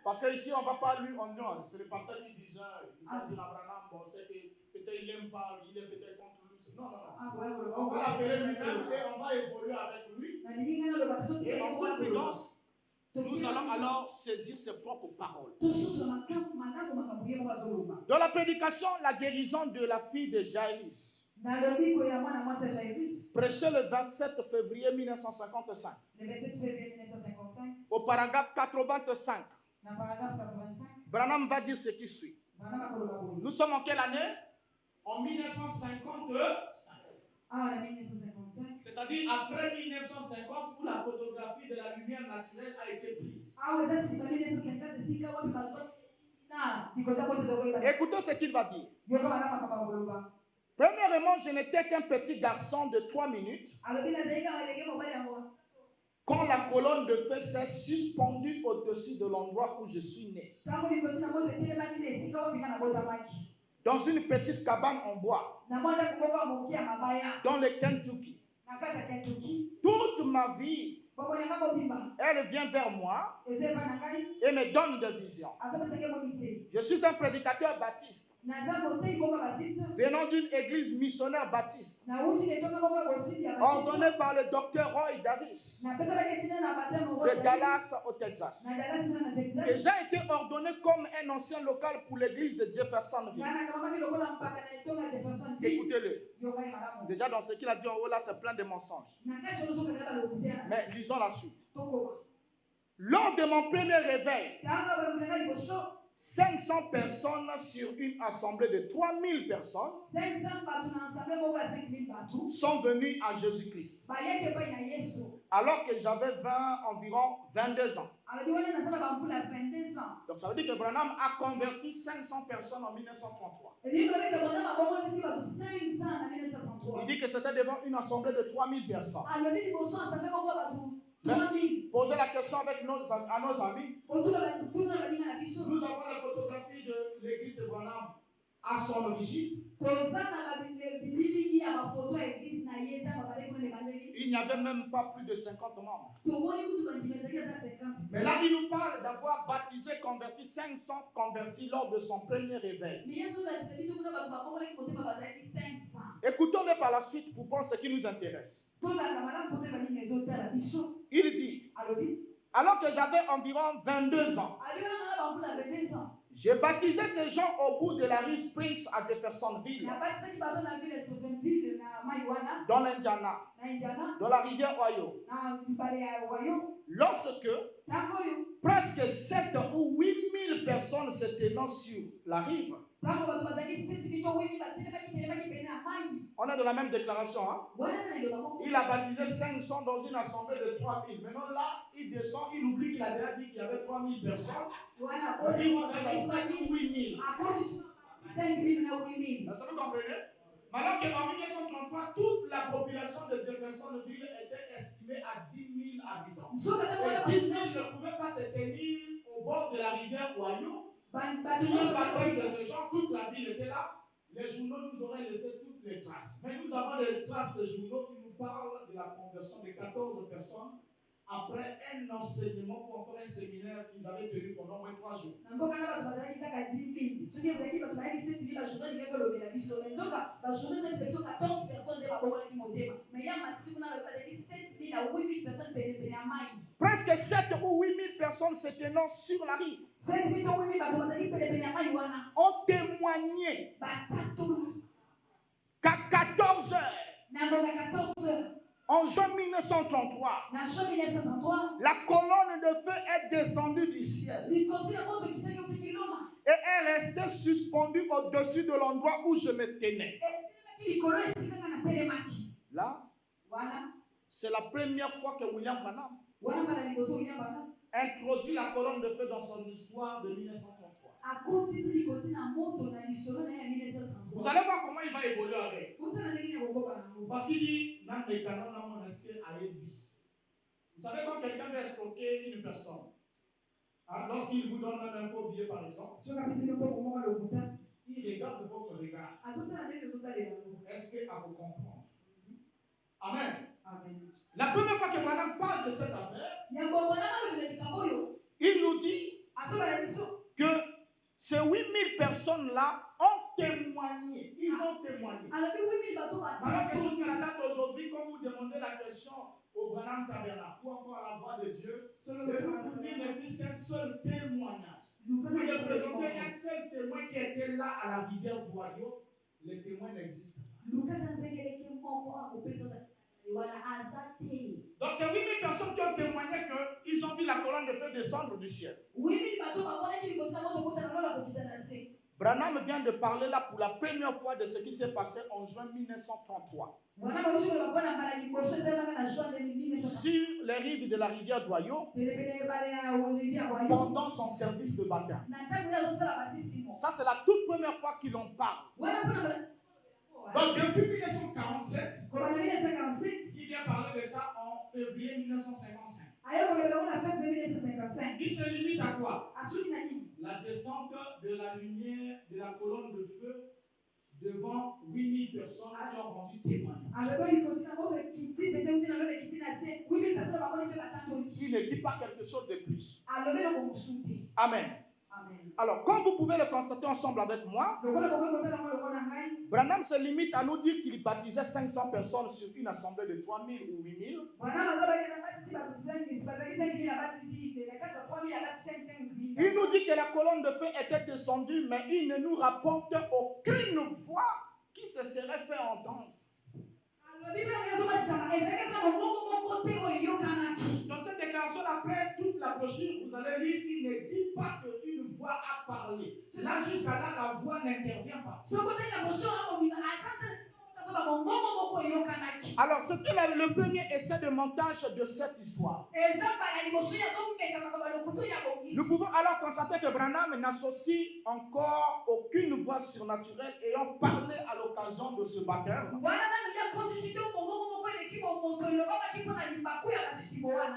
Speaker 3: Parce qu'ici, on ne va pas lui, c'est le pasteur qui disait, il va dire à Branham, bon, c'est que peut-être il n'aime pas, il est peut-être contre lui. Non. On va l'appeler lui-même et on va évoluer avec lui. Et en toute prudence, nous allons alors saisir ses propres paroles. Dans la prédication, la guérison de la fille de Jairus, prêché le 27 février 1955, au paragraphe 85, Branham va dire ce qui suit. Nous sommes en quelle année? En 1955. C'est-à-dire après 1950 où la photographie de la lumière naturelle a été prise. Écoutez ce qu'il va dire. Premièrement, je n'étais qu'un petit garçon de 3 minutes quand la colonne de feu s'est suspendue au-dessus de l'endroit où je suis né. Dans une petite cabane en bois, dans le Kentucky. Toute ma vie, Elle vient vers moi et me donne des visions. Je suis un prédicateur baptiste venant d'une église missionnaire baptiste ordonnée par le docteur Roy Davis de Dallas au Texas. Et j'ai été ordonné comme un ancien local pour l'église de Jeffersonville. Écoutez-le. Déjà dans ce qu'il a dit en haut là, c'est plein de mensonges. Mais lisons la suite. Lors de mon premier réveil, 500 personnes sur une assemblée de 3000 personnes sont venues à Jésus-Christ. Alors que j'avais environ 22 ans. Donc ça veut dire que Branham a converti 500 personnes en 1933. Il dit que c'était devant une assemblée de 3000 personnes. Posez la question à nos amis. Nous avons la photographie de l'église de Branham à son origine. Il n'y avait même pas plus de 50 membres. Mais là, il nous parle d'avoir baptisé, converti 500 convertis lors de son premier réveil. Écoutons-le par la suite pour voir ce qui nous intéresse. Il dit, alors que j'avais environ 22 ans, j'ai baptisé ces gens au bout de la rue Springs à Jeffersonville, dans l'Indiana, dans la rivière Ohio. Lorsque presque 7 ou 8 000 personnes se tenaient sur la rive. On est dans la même déclaration. Hein? Il a baptisé 500 dans une assemblée de 3000. Maintenant là, il descend, il oublie qu'il a déjà dit qu'il y avait 3000 personnes. Il va dans 5 ou 8000. Est-ce que vous comprenez? Alors qu'en 1933, toute la population de Jeffersonville était estimée à 10 000 habitants. Et 10 000 ne pouvaient pas se tenir au bord de la rivière Ohio. Nous parlons de ce genre, toute la ville était là. Les journaux nous auraient laissé toutes les traces. Mais nous avons des traces de journaux qui nous parlent de la conversion de 14 personnes après un enseignement ou encore un séminaire qu'ils avaient tenu pendant au moins 3 jours. Presque 7 ou 8 000 personnes se tenant sur la rive ont témoigné qu'à 14 heures, en juin 1933, la colonne de feu est descendue du ciel et est restée suspendue au-dessus de l'endroit où je me tenais. Là, c'est la première fois que William Branham introduit la colonne de feu dans son histoire de 1933. Vous allez voir comment il va évoluer avec. Parce qu'il dit, vous savez quand quelqu'un veut escroquer une personne, hein, lorsqu'il vous donne un faux billet par exemple, il regarde votre regard. Est-ce qu'elle vous comprend? Amen. Amen. La première fois que Branham parle de cette affaire, il nous dit que ces 8000 personnes-là ont témoigné. Ils ont témoigné. Alors que jusqu'à la date d'aujourd'hui, quand vous demandez la question au Branham Tabernacle ou encore à la voix de Dieu, de vous fournir ne plus qu'un seul témoignage. Vous ne présentez un seul témoin qui était là à la rivière Ohio, les témoins n'existent pas. Donc c'est 8000 personnes qui ont témoigné qu'ils ont vu la colonne de feu descendre du ciel. Branham vient de parler là pour la première fois de ce qui s'est passé en juin 1933. Sur les rives de la rivière Ohio, pendant son service de baptême. Ça c'est la toute première fois qu'il en parle. Donc depuis 1947, il vient parler de ça en février 1955. Il se limite à quoi? La descente de la lumière de la colonne de feu devant 8000 personnes qui ont rendu témoignage. qui ne dit pas quelque chose de plus.
Speaker 2: Amen.
Speaker 3: Amen. Alors, comme vous pouvez le constater ensemble avec moi, Branham se limite à nous dire qu'il baptisait 500 personnes sur une assemblée de 3000 ou 8000. Il nous dit que la colonne de feu était descendue, mais il ne nous rapporte aucune voix qui se serait fait entendre. Dans cette déclaration, après toute la brochure, vous allez lire qu'il ne dit pas qu'une voix a parlé. Là, jusqu'à là, la voix n'intervient pas. Alors, c'était le premier essai de montage de cette histoire. Nous pouvons alors constater que Branham n'associe encore aucune voix surnaturelle ayant parlé à l'occasion de ce baptême.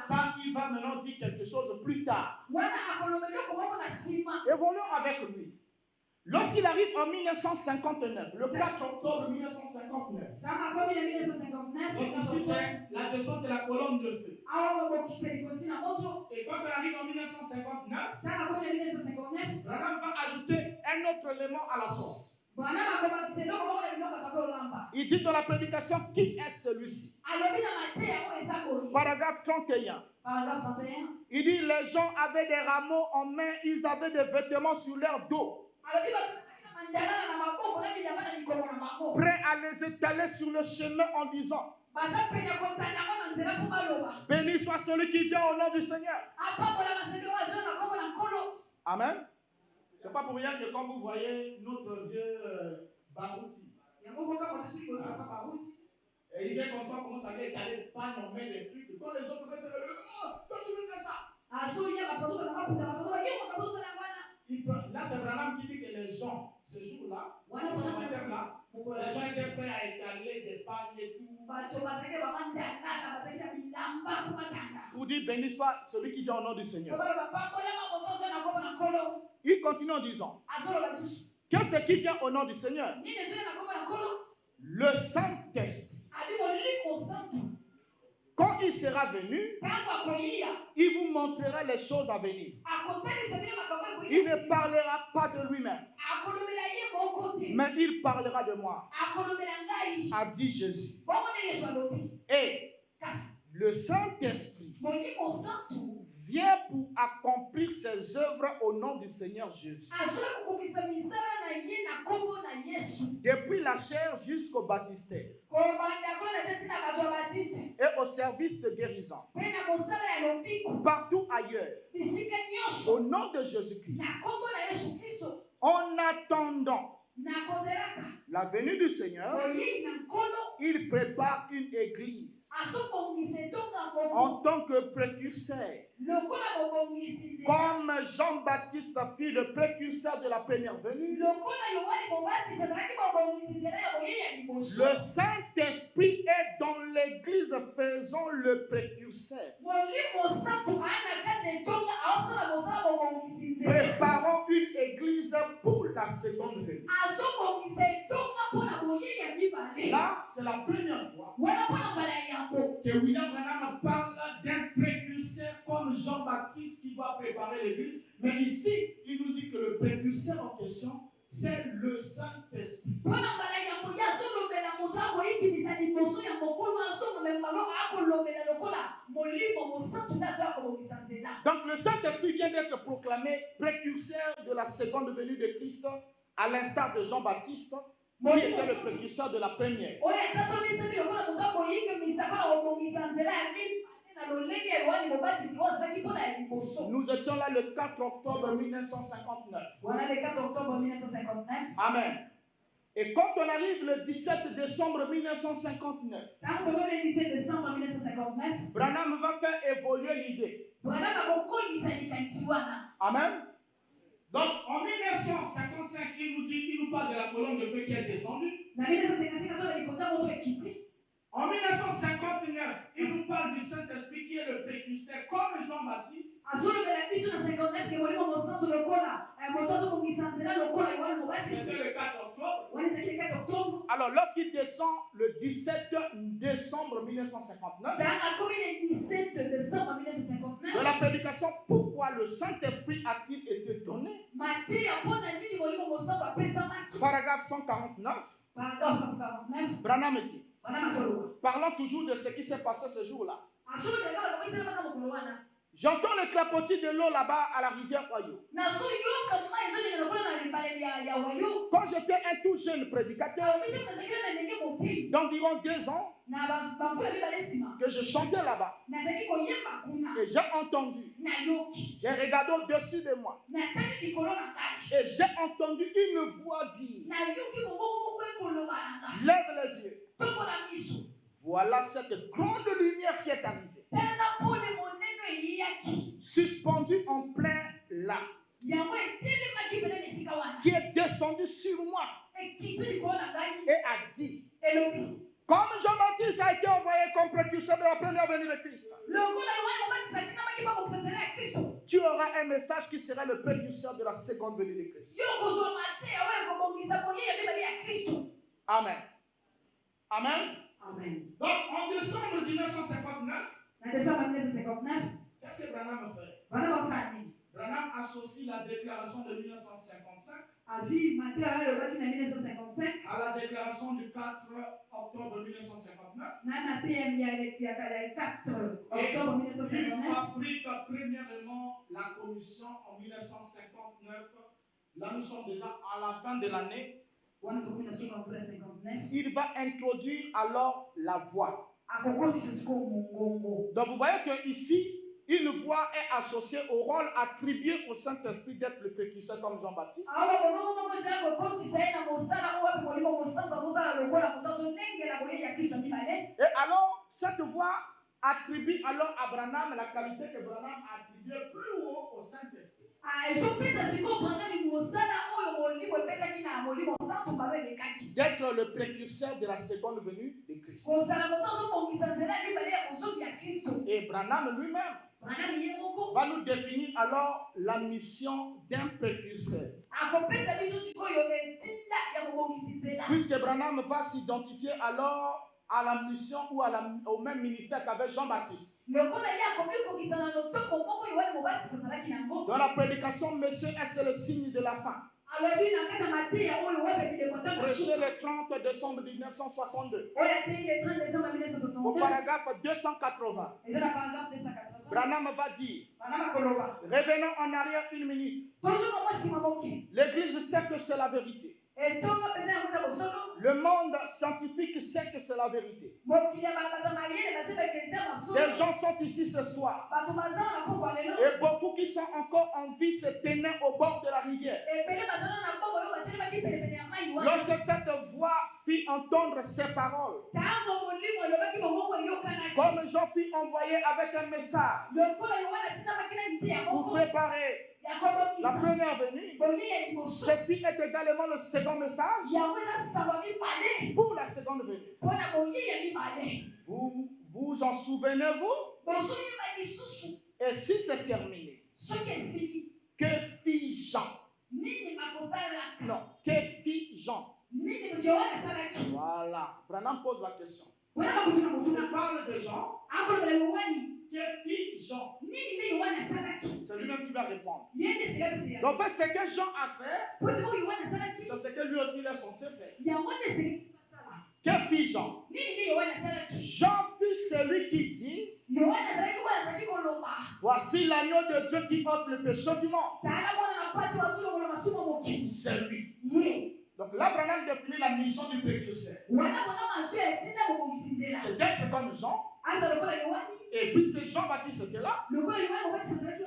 Speaker 3: Ça, il va maintenant dire quelque chose plus tard. Évoluons avec lui. Lorsqu'il arrive en 1959, le 4 octobre 1959, donc ici c'est la descente de la colonne de feu. Et quand il arrive en 1959, Branham va ajouter un autre élément à la sauce. Il dit dans la prédication, qui est celui-ci? Paragraphe 31. Il dit, les gens avaient des rameaux en main, ils avaient des vêtements sur leur dos, prêts à les étaler sur le chemin en disant, béni soit celui qui vient au nom du Seigneur. Amen. C'est pas pour rien que quand vous voyez notre vieux Barouti, et il vient comme ça, commence à aller étaler pas nommer des trucs. Quand les autres veulent se lever, oh, toi tu veux faire ça. Là, c'est Branham qui dit que les gens, ce jour-là, ce matin-là, les gens étaient prêts à étaler des pagnes et tout. Pour dire béni soit celui qui vient au nom du Seigneur. Il continue en disant, qu'est-ce qui vient au nom du Seigneur? Le Saint-Esprit. Quand il sera venu, il vous montrera les choses à venir. Il ne parlera pas de lui-même, mais il parlera de moi, a dit Jésus. Et le Saint-Esprit vient pour accomplir ses œuvres au nom du Seigneur Jésus. Depuis la chair jusqu'au baptistère et au service de guérison, partout ailleurs, au nom de Jésus-Christ, en attendant la venue du Seigneur, il prépare une église en tant que précurseur. Comme Jean-Baptiste fut le précurseur de la première venue, le Saint-Esprit est dans l'église faisant le précurseur. Préparons une église pour la seconde venue. Là, c'est la première fois que William Branham parle d'un précurseur comme Jean-Baptiste qui va préparer l'église. Mais ici, il nous dit que le précurseur en question, c'est le Saint-Esprit. Donc le Saint-Esprit vient d'être proclamé précurseur de la seconde venue de Christ, à l'instar de Jean-Baptiste, qui était le précurseur de la première. Nous étions là le 4 octobre 1959.
Speaker 2: Voilà le 4 octobre 1959.
Speaker 3: Amen. Et quand on arrive le 17 décembre 1959, Branham va faire évoluer l'idée. Amen. Donc en 1955, il nous parle de la colonne de feu qui est descendue. En 1959, il nous parle du Saint-Esprit qui est le précurseur comme Jean-Baptiste. C'était le 4 octobre. Alors Alors, lorsqu'il descend le 17 décembre 1959, de la prédication, pourquoi le Saint-Esprit a-t-il été donné? Paragraphe 149. Branham dit, parlons toujours de ce qui s'est passé ce jour-là. J'entends le clapotis de l'eau là-bas à la rivière Oyo. Quand j'étais un tout jeune prédicateur d'environ 2 ans, que je chantais là-bas, et j'ai entendu, j'ai regardé au-dessus de moi, et j'ai entendu une voix dire, lève les yeux, voilà cette grande lumière qui est arrivée, suspendue en plein lac, qui est descendue sur moi et a dit, comme Jean-Baptiste a été envoyé comme précurseur de la première venue de Christ, tu auras un message qui sera le précurseur de la seconde venue de Christ. Amen. Amen.
Speaker 2: Amen.
Speaker 3: Donc, en décembre 1959, qu'est-ce que Branham fait? Branham associe la déclaration de 1955 à la déclaration du 4 octobre 1959. Il fabrique premièrement la commission en 1959. Là, nous sommes déjà à la fin de l'année. Il va introduire alors la voix. Donc vous voyez que ici, une voix est associée au rôle attribué au Saint-Esprit d'être le précurseur comme Jean-Baptiste. Et alors, cette voix attribue alors à Branham la qualité que Branham a attribuée plus haut au Saint-Esprit. D'être le précurseur de la seconde venue de Christ. Et Branham lui-même va nous définir alors la mission d'un précurseur. Puisque Branham va s'identifier alors à la mission ou au même ministère qu'avait Jean-Baptiste. Dans la prédication, monsieur, est le signe de la fin. Prêché le 30 décembre 1962. Au paragraphe 280. Branham va dire, revenons en arrière une minute. L'Église sait que c'est la vérité. Le monde scientifique sait que c'est la vérité. Des gens sont ici ce soir. Et beaucoup qui sont encore en vie se tenaient au bord de la rivière. Lorsque cette voix fit entendre ces paroles, comme Jean fut envoyé avec un message pour préparer la première venue, ceci est également le second message pour la seconde venue. Vous en souvenez-vous? Et si c'est terminé, que fit Jean? Non, que fit Jean? Voilà. Branham pose la question. Je parle de Jean. Que fit Jean? C'est lui-même qui va répondre. Donc, en fait, ce que Jean a fait, c'est ce que lui aussi il est censé faire. Que fit Jean? Jean fut celui qui dit, voici l'agneau de Dieu qui ôte le péché du monde. C'est lui. Donc là, Branham définit la mission du précurseur. C'est d'être comme Jean. Et puisque Jean-Baptiste était là,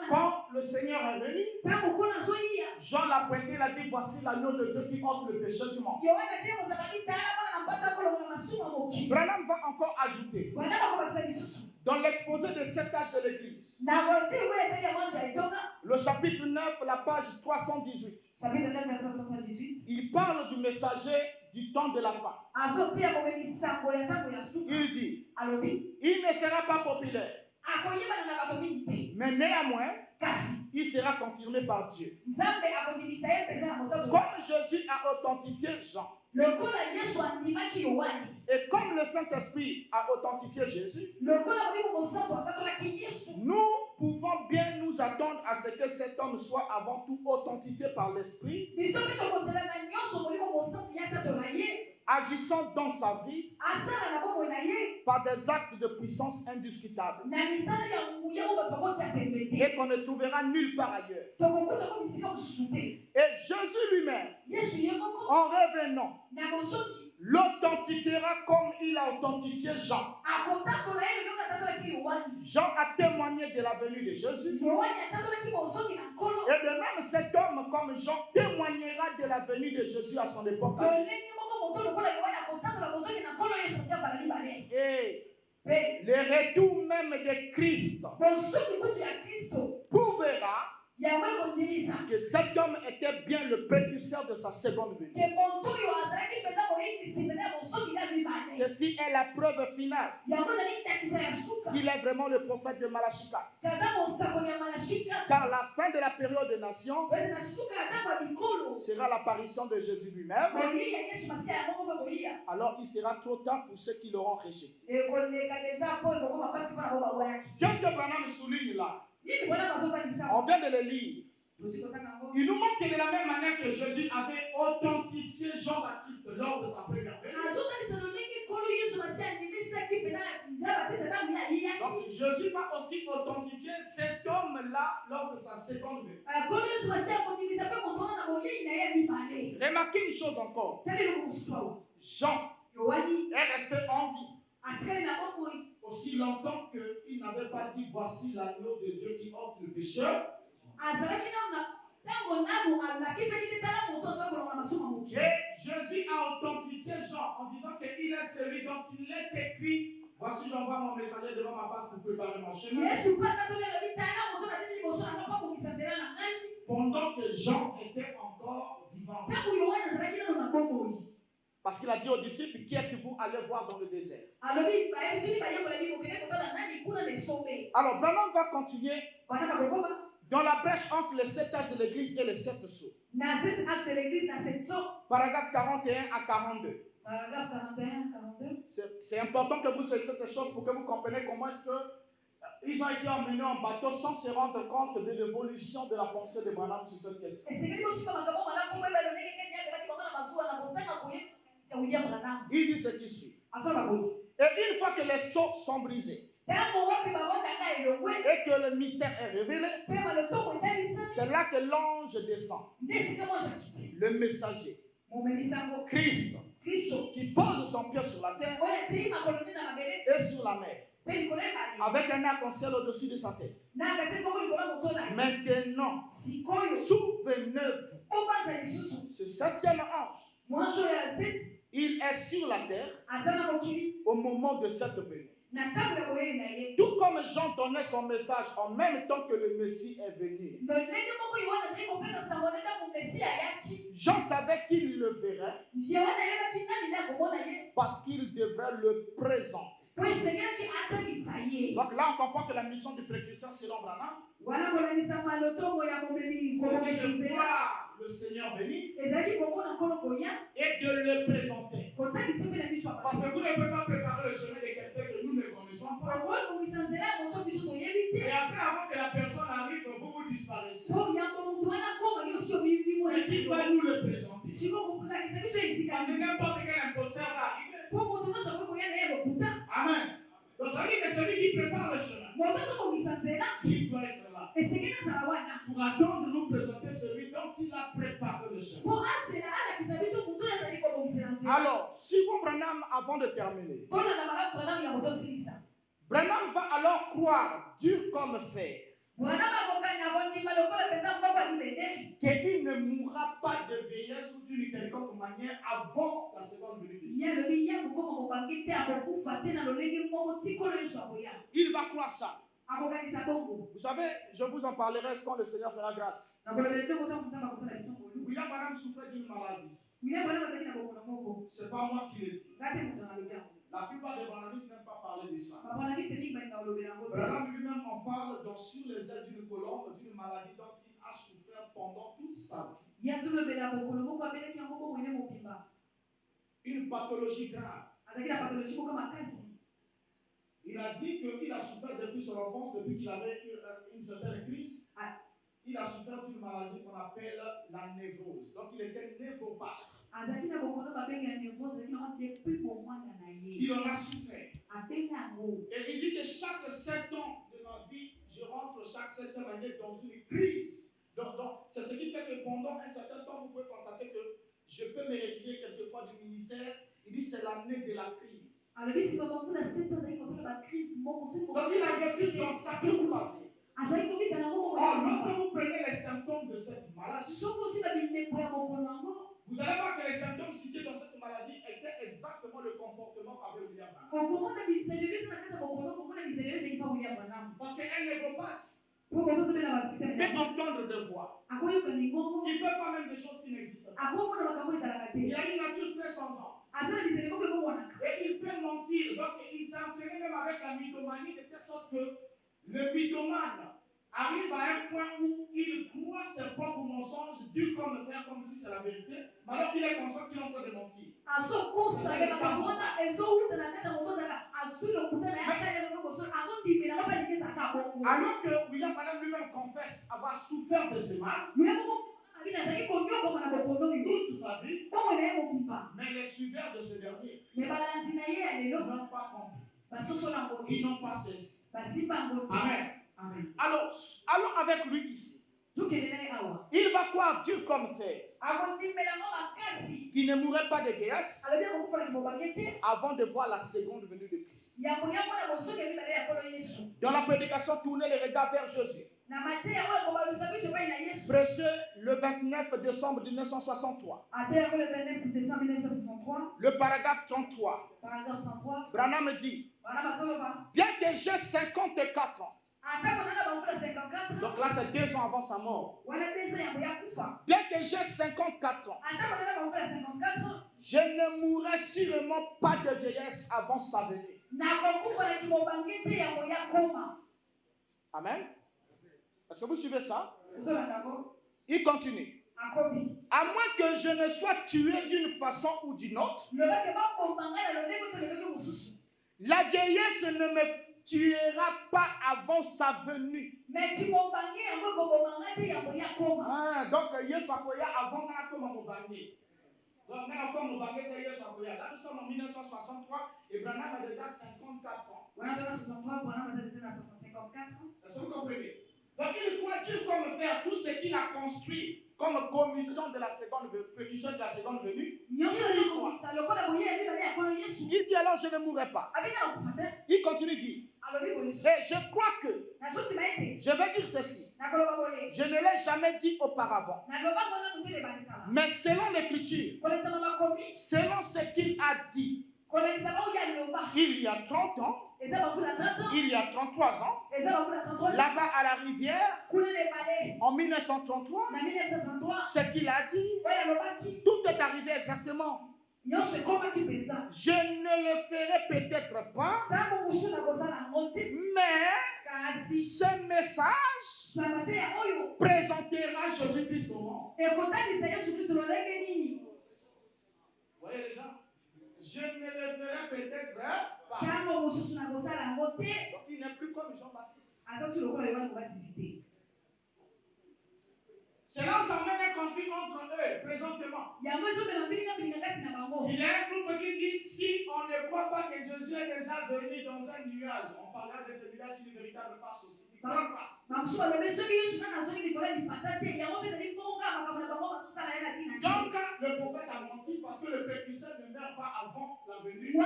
Speaker 3: quand le Seigneur est venu, Jean l'a pointé, il a dit, voici l'agneau de Dieu qui ôte le péché du monde. Branham va encore ajouter, dans l'exposé de 7 âges de l'Église, le chapitre 9, la page 318, il parle du messager du temps de la fin. Il dit, il ne sera pas populaire, mais néanmoins, il sera confirmé par Dieu. Comme Jésus a authentifié Jean, Et comme le Saint-Esprit a authentifié Jésus, nous pouvons bien nous attendre à ce que cet homme soit avant tout authentifié par l'Esprit, agissant dans sa vie par des actes de puissance indiscutables et qu'on ne trouvera nulle part ailleurs. Et Jésus lui-même, en revenant, l'authentifiera comme il a authentifié Jean. Jean a témoigné de la venue de Jésus. Et de même, cet homme comme Jean témoignera de la venue de Jésus à son époque. Et le retour même de Christ prouvera que cet homme était bien le précurseur de sa seconde venue. Ceci est la preuve finale qu'il est vraiment le prophète de Malachie 4. Car la fin de la période des nations sera l'apparition de Jésus lui-même. Alors il sera trop tard pour ceux qui l'auront rejeté. Qu'est-ce que Branham souligne là? On vient de le lire. Il nous montre que de la même manière que Jésus avait authentifié Jean-Baptiste lors de sa première venue. Donc Jésus va aussi authentifier cet homme-là lors de sa seconde venue. Remarquez une chose encore. Jean est resté en vie aussi longtemps qu'il n'avait pas dit voici l'agneau de Dieu qui ôte le pécheur. Et Jésus a authentifié Jean en disant qu'il est celui dont il est écrit. Voici, j'envoie mon messager devant ma place pour préparer mon chemin. Pendant que Jean était encore vivant. Parce qu'il a dit aux disciples, qui êtes-vous allés voir dans le désert? Alors, Branham va continuer dans la brèche entre les 7 âges de l'église et les 7 sceaux. Paragraphe 41 à 42. C'est important que vous sachiez ces choses pour que vous compreniez comment est-ce que ils ont été emmenés en bateau sans se rendre compte de l'évolution de la pensée de Branham sur cette question. Il dit ce qui suit. Et une fois que les sceaux sont brisés et que le mystère est révélé, c'est là que l'ange descend. Le messager, Christ, qui pose son pied sur la terre et sur la mer, avec un arc-en-ciel au-dessus de sa tête. Maintenant, souvenez-vous, ce 7e ange, il est sur la terre au moment de cette venue. Tout comme Jean donnait son message en même temps que le Messie est venu. Jean savait qu'il le verrait parce qu'il devrait le présenter. Donc là, on comprend que la mission du précurseur selon Branham, c'est de voir le Seigneur venir et de le présenter. Parce que vous ne pouvez pas préparer le chemin de quelqu'un que nous ne connaissons pas. Et après, avant que la personne arrive, vous vous disparaissez. Et qui va nous le présenter? Parce que n'importe quel imposteur va arriver. Amen. Donc ça veut dire que celui qui prépare le chemin, qui doit être là pour attendre de nous présenter celui dont il a préparé le chemin. Alors, suivons Branham avant de terminer. Branham va alors croire, dur comme fer, qu'il ne mourra pas de vieillesse ou d'une quelconque manière avant la seconde venue de Jésus. Il va croire ça. Vous savez, je vous en parlerai quand le Seigneur fera grâce. William Branham souffrait d'une maladie. C'est pas moi qui le dis. La plupart des Branhamistes n'aiment pas parler de ça. Branham lui-même en parle sur les ailes d'une colombe, d'une maladie dont il a souffert pendant toute sa vie. une pathologie grave. Il a dit qu'il a souffert depuis son enfance, depuis qu'il avait une certaine crise. Il a souffert d'une maladie qu'on appelle la névrose. Donc il était névropathe. Il en a souffert. Et il dit que chaque 7 ans de ma vie, je rentre chaque 7e année dans une crise. Donc c'est ce qui fait que pendant un certain temps, vous pouvez constater que je peux me retirer quelquefois du ministère. Il dit c'est l'année de la crise. Donc il a vécu dans sa toute sa vie. Or, lorsque vous prenez les symptômes de cette maladie, vous allez voir que les symptômes cités dans cette maladie étaient exactement le comportement qu'avait William Branham. Parce qu'elle ne veut pas peut entendre de voix. Il peut faire même des choses qui n'existent pas. Il a une nature très changeante. Et il peut mentir. Donc il s'est entraîné même avec la mythomanie de telle sorte que le mythomane arrive à un point où il croit ses propres mensonges, dur comme le faire, comme si c'est la vérité, mais alors qu'il est conscient qu'il est en train de mentir. Alors que William Branham lui-même confesse avoir souffert de ce mal toute sa vie, mais les suiveurs de ce dernier n'ont pas compris. Ils n'ont pas cessé. Amen. Amen. Alors, allons avec lui ici. Il va croire dur comme fer, qui ne mourrait pas de vieillesse avant de voir la seconde venue de Christ. Dans la prédication, tournez les regards vers Jésus. Prêché le 29 décembre 1963. Le paragraphe 33. Branham dit, bien que j'ai 54 ans, donc là c'est 2 ans avant sa mort, bien que j'ai 54 ans, je ne mourrai sûrement pas de vieillesse avant sa venue. Amen. Est-ce que vous suivez ça? Il continue. À moins que je ne sois tué d'une façon ou d'une autre, la vieillesse ne me tuera pas avant sa venue. Donc, avant là, nous sommes en 1963 et Branham a déjà 54 ans. Est-ce que vous comprenez? Donc, il croit Dieu comme faire tout ce qu'il a construit comme commission de la seconde venue. Il dit alors je ne mourrai pas. Il continue de dire. Et je crois que je vais dire ceci. Je ne l'ai jamais dit auparavant. Mais selon l'écriture, selon ce qu'il a dit, il y a 30 ans, il y a 33 ans, là-bas à la rivière, en 1933, ce qu'il a dit, tout est arrivé exactement. Je ne le ferai peut-être pas, mais ce message présentera Jésus-Christ au monde. Vous voyez les gens? Je ne le ferai peut-être pas. Donc il n'est plus comme Jean-Baptiste. Cela s'emmène un conflit entre eux présentement. Il y a un groupe qui dit si on ne croit pas que Jésus est déjà venu dans un nuage, on parlera de ce nuage, une véritable passe aussi. Une grande passe. Donc le prophète a menti parce que le précurseur ne meurt pas avant la venue. Du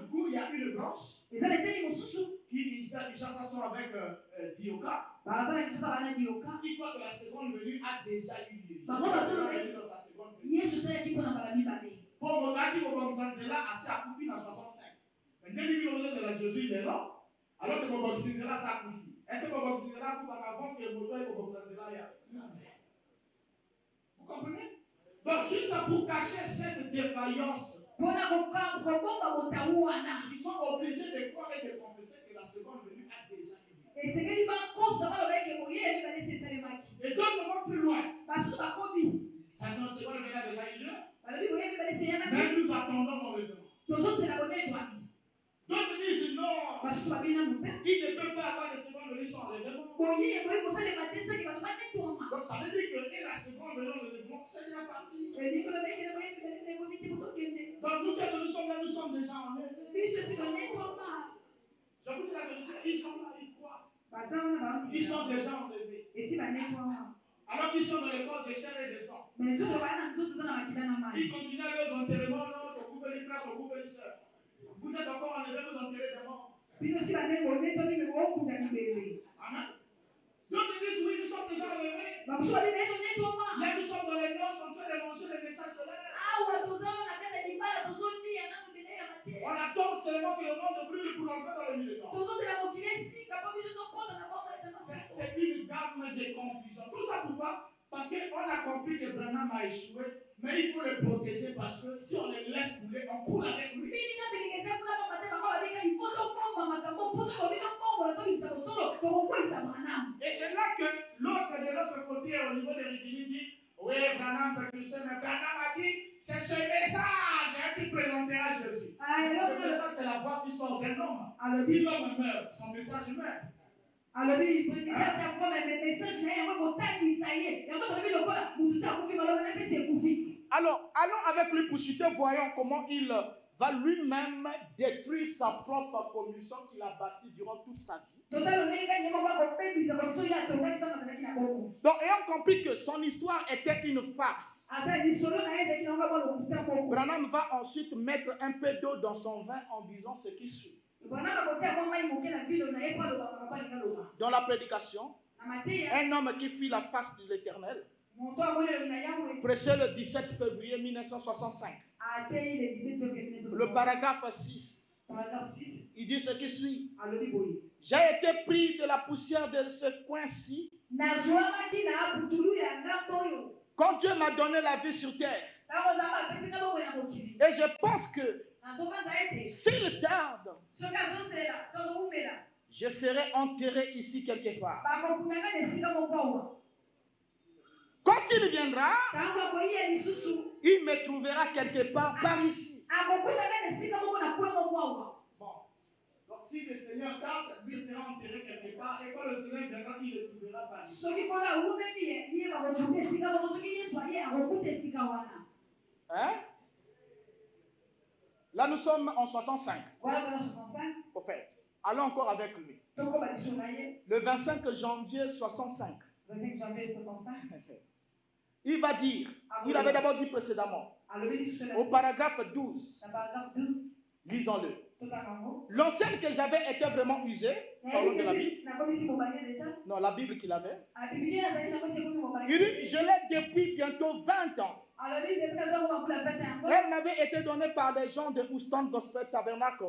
Speaker 3: coup, il y a une branche qui chasse son avec Dioka, qui croit que la seconde venue a déjà eu lieu. Dans sa seconde venue. Pour Moka qui Boboxanzela a accouché en 65. Mais dès que la Jésus il est là, alors que Boboxanzela s'est accouché. Est-ce que Boboxanzela a accouché avant que Moto et Boboxanzela y a? Vous comprenez? Donc, juste pour cacher cette défaillance, ils sont obligés de croire et de confesser que la seconde venue a déjà eu lieu. Et d'autres vont plus loin. Chacun se voit, il a déjà une heure. Mais nous attendons l'enlèvement. D'autres disent non. Il ne peut pas avoir de seconde venue sans enlèvement. Donc ça veut dire que et la seconde venue l'enlèvement, c'est déjà parti. Donc nous, quand nous sommes là, nous sommes déjà enlevés. Je vous dis la vérité, ils sont là, ils croient. Ils sont déjà enlevés. Alors qu'ils sont dans le corps de chair et de sang. Ils continuent à aller aux enterrements, non, au couple des frères, au couple des sœurs. Vous êtes encore enlevés, vous enterrez des morts. Amen. D'autres disent oui, nous sommes déjà enlevés. Là, nous sommes dans les noces en train de manger les messages de l'air. On attend seulement que le monde brûle pour entrer dans le milieu. C'est une gamme de confusion. Tout ça pourquoi? Parce qu'on a compris que Branham a échoué, mais il faut le protéger parce que si on le laisse couler, on coule avec lui. Et c'est là que l'autre de l'autre côté, au niveau des Réunis, dit oui, Branham précurseur, mais Branham a dit c'est ce message qui présentera Jésus. Le message, c'est la voix qui sort d'un homme. Si l'homme meurt, son message meurt.
Speaker 2: Alors,
Speaker 3: allons avec lui pour chuter, voyons comment il va lui-même détruire sa propre commission qu'il a bâtie durant toute sa vie. Donc, ayant compris que son histoire était une farce, Branham va ensuite mettre un peu d'eau dans son vin en disant ce qui suit. Dans la prédication, un homme qui fuit la face de l'Éternel prêchait le 17 février 1965. Le paragraphe 6. Il dit ce qui suit. J'ai été pris de la poussière de ce coin-ci. Quand Dieu m'a donné la vie sur terre. Et je pense que s'il tarde, je serai enterré ici quelque part. Quand il viendra, il me trouvera quelque part par ici. Bon. Donc si le Seigneur tarde, lui sera enterré quelque part. Et quand le Seigneur viendra, il le trouvera par ici. Hein? Là, nous sommes en 65. Au fait, allons encore avec lui. Le 25 janvier 65. Il va dire, il avait d'abord dit précédemment, au paragraphe 12, lisons-le. L'ancienne que j'avais était vraiment usée, parlons de la Bible. Non, la Bible qu'il avait. Il dit, je l'ai depuis bientôt 20 ans. Elle m'avait été donnée par des gens de Houston Gospel Tabernacle.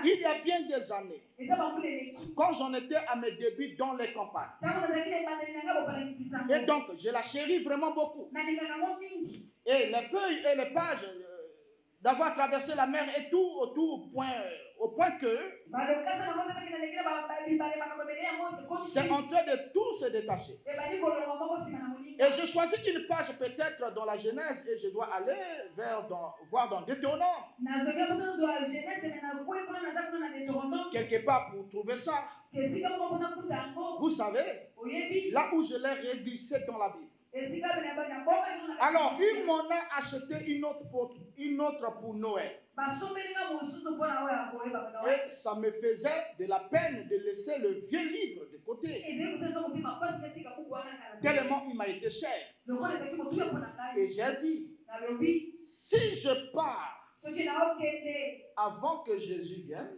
Speaker 3: Il y a bien des années, quand j'en étais à mes débuts dans les campagnes. Et donc, je la chéris vraiment beaucoup. Et les feuilles et les pages d'avoir traversé la mer et tout autour au point que c'est en train de tout se détacher. Et je choisis une page peut-être dans la Genèse et je dois aller voir dans Deutéronome. Quelque part pour trouver ça. Vous savez, là où je l'ai réglissé dans la Bible. Alors, il m'en a acheté une autre pour Noël. Et ça me faisait de la peine de laisser le vieux livre de côté. Tellement il m'a été cher. Et j'ai dit, si je pars avant que Jésus vienne,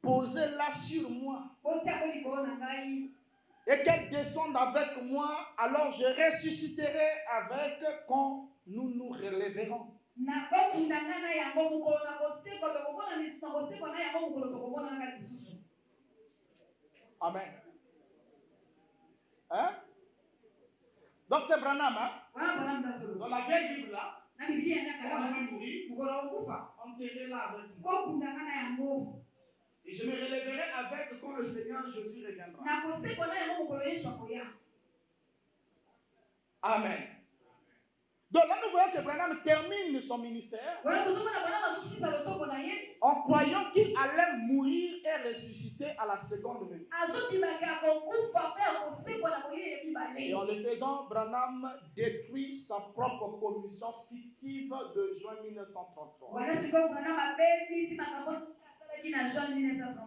Speaker 3: posez-la sur moi. Et qu'elle descende avec moi, alors je ressusciterai avec quand nous nous relèverons. Amen. Hein? Donc c'est Branham, hein? Dans la vieille Bible là, on va mourir, enterré là avec nous. Et je me relèverai avec quand le Seigneur Jésus reviendra. Amen. Donc là, nous voyons que Branham termine son ministère en croyant qu'il allait mourir et ressusciter à la seconde venue. Et en le faisant, Branham détruit sa propre commission fictive de juin 1933.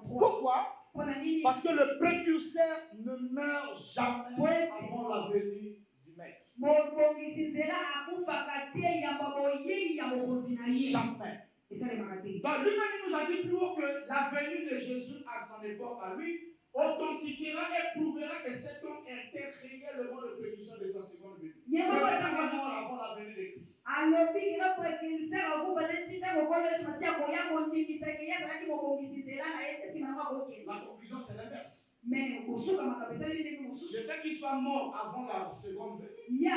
Speaker 3: Pourquoi? Parce que le précurseur ne meurt jamais avant la venue du maître. Jamais. Donc lui-même nous a dit plus haut que la venue de Jésus à son époque à lui authentifiera et prouvera que cet homme était réellement le précurseur de sa seconde venue. Avant la venue de Christ. La conclusion c'est l'inverse. Le fait qu'il soit mort avant la seconde venue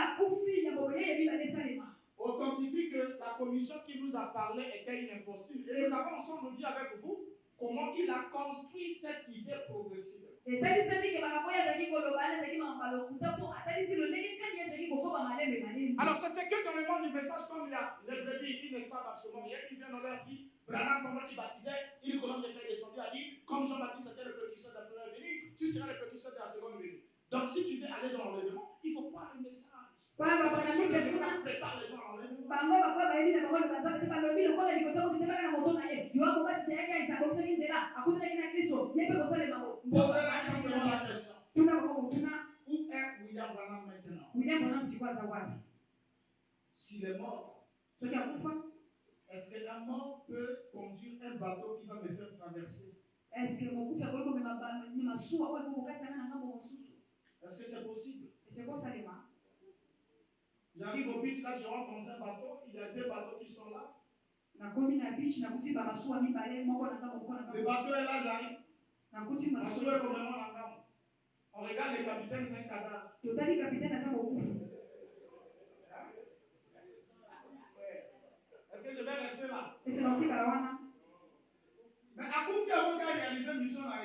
Speaker 3: authentifie que la commission qui nous a parlé était une imposture. Et nous avons ensemble vu avec vous comment il a construit cette idée progressive. Alors c'est que dans le monde du message, comme il y a les brebis, ils ne savent absolument rien, ils viennent, on leur dit, Branham, comment il baptisait, une colonne de feuilles descendue a dit, comme Jean-Baptiste était le précurseur de la première venue, tu seras le précurseur de la seconde venue. Donc si tu veux aller dans l'enlèvement, il faut croire le message. Parce que le message prépare les gens à l'enlèvement. Posez-la simplement la question. Où est William Branham maintenant? S'il est mort, est-ce qu'un mort peut conduire un bateau qui va me faire traverser? Est-ce que c'est possible? J'arrive au beach, là, je rentre dans un bateau, il y a 2 bateaux qui sont là. Le bateau est là, j'arrive. On regarde le capitaine, c'est un cadavre. Est-ce que je vais rester là? Mais à coup de avoir réalisé une mission là,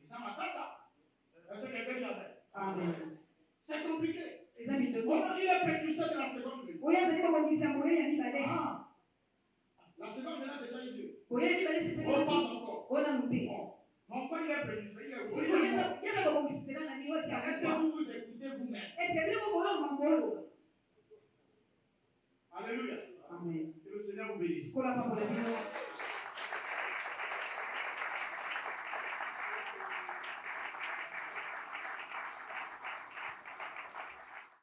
Speaker 3: ça m'attend. Est-ce que quelqu'un dit amen? C'est compliqué. Il est précurseur de la seconde venue. La seconde venue a déjà eu lieu. On passe encore. Non, quoi il est précurseur? Il est Est-ce que vous vous écoutez vous-même? Alléluia. Amen. Que le Seigneur vous bénisse.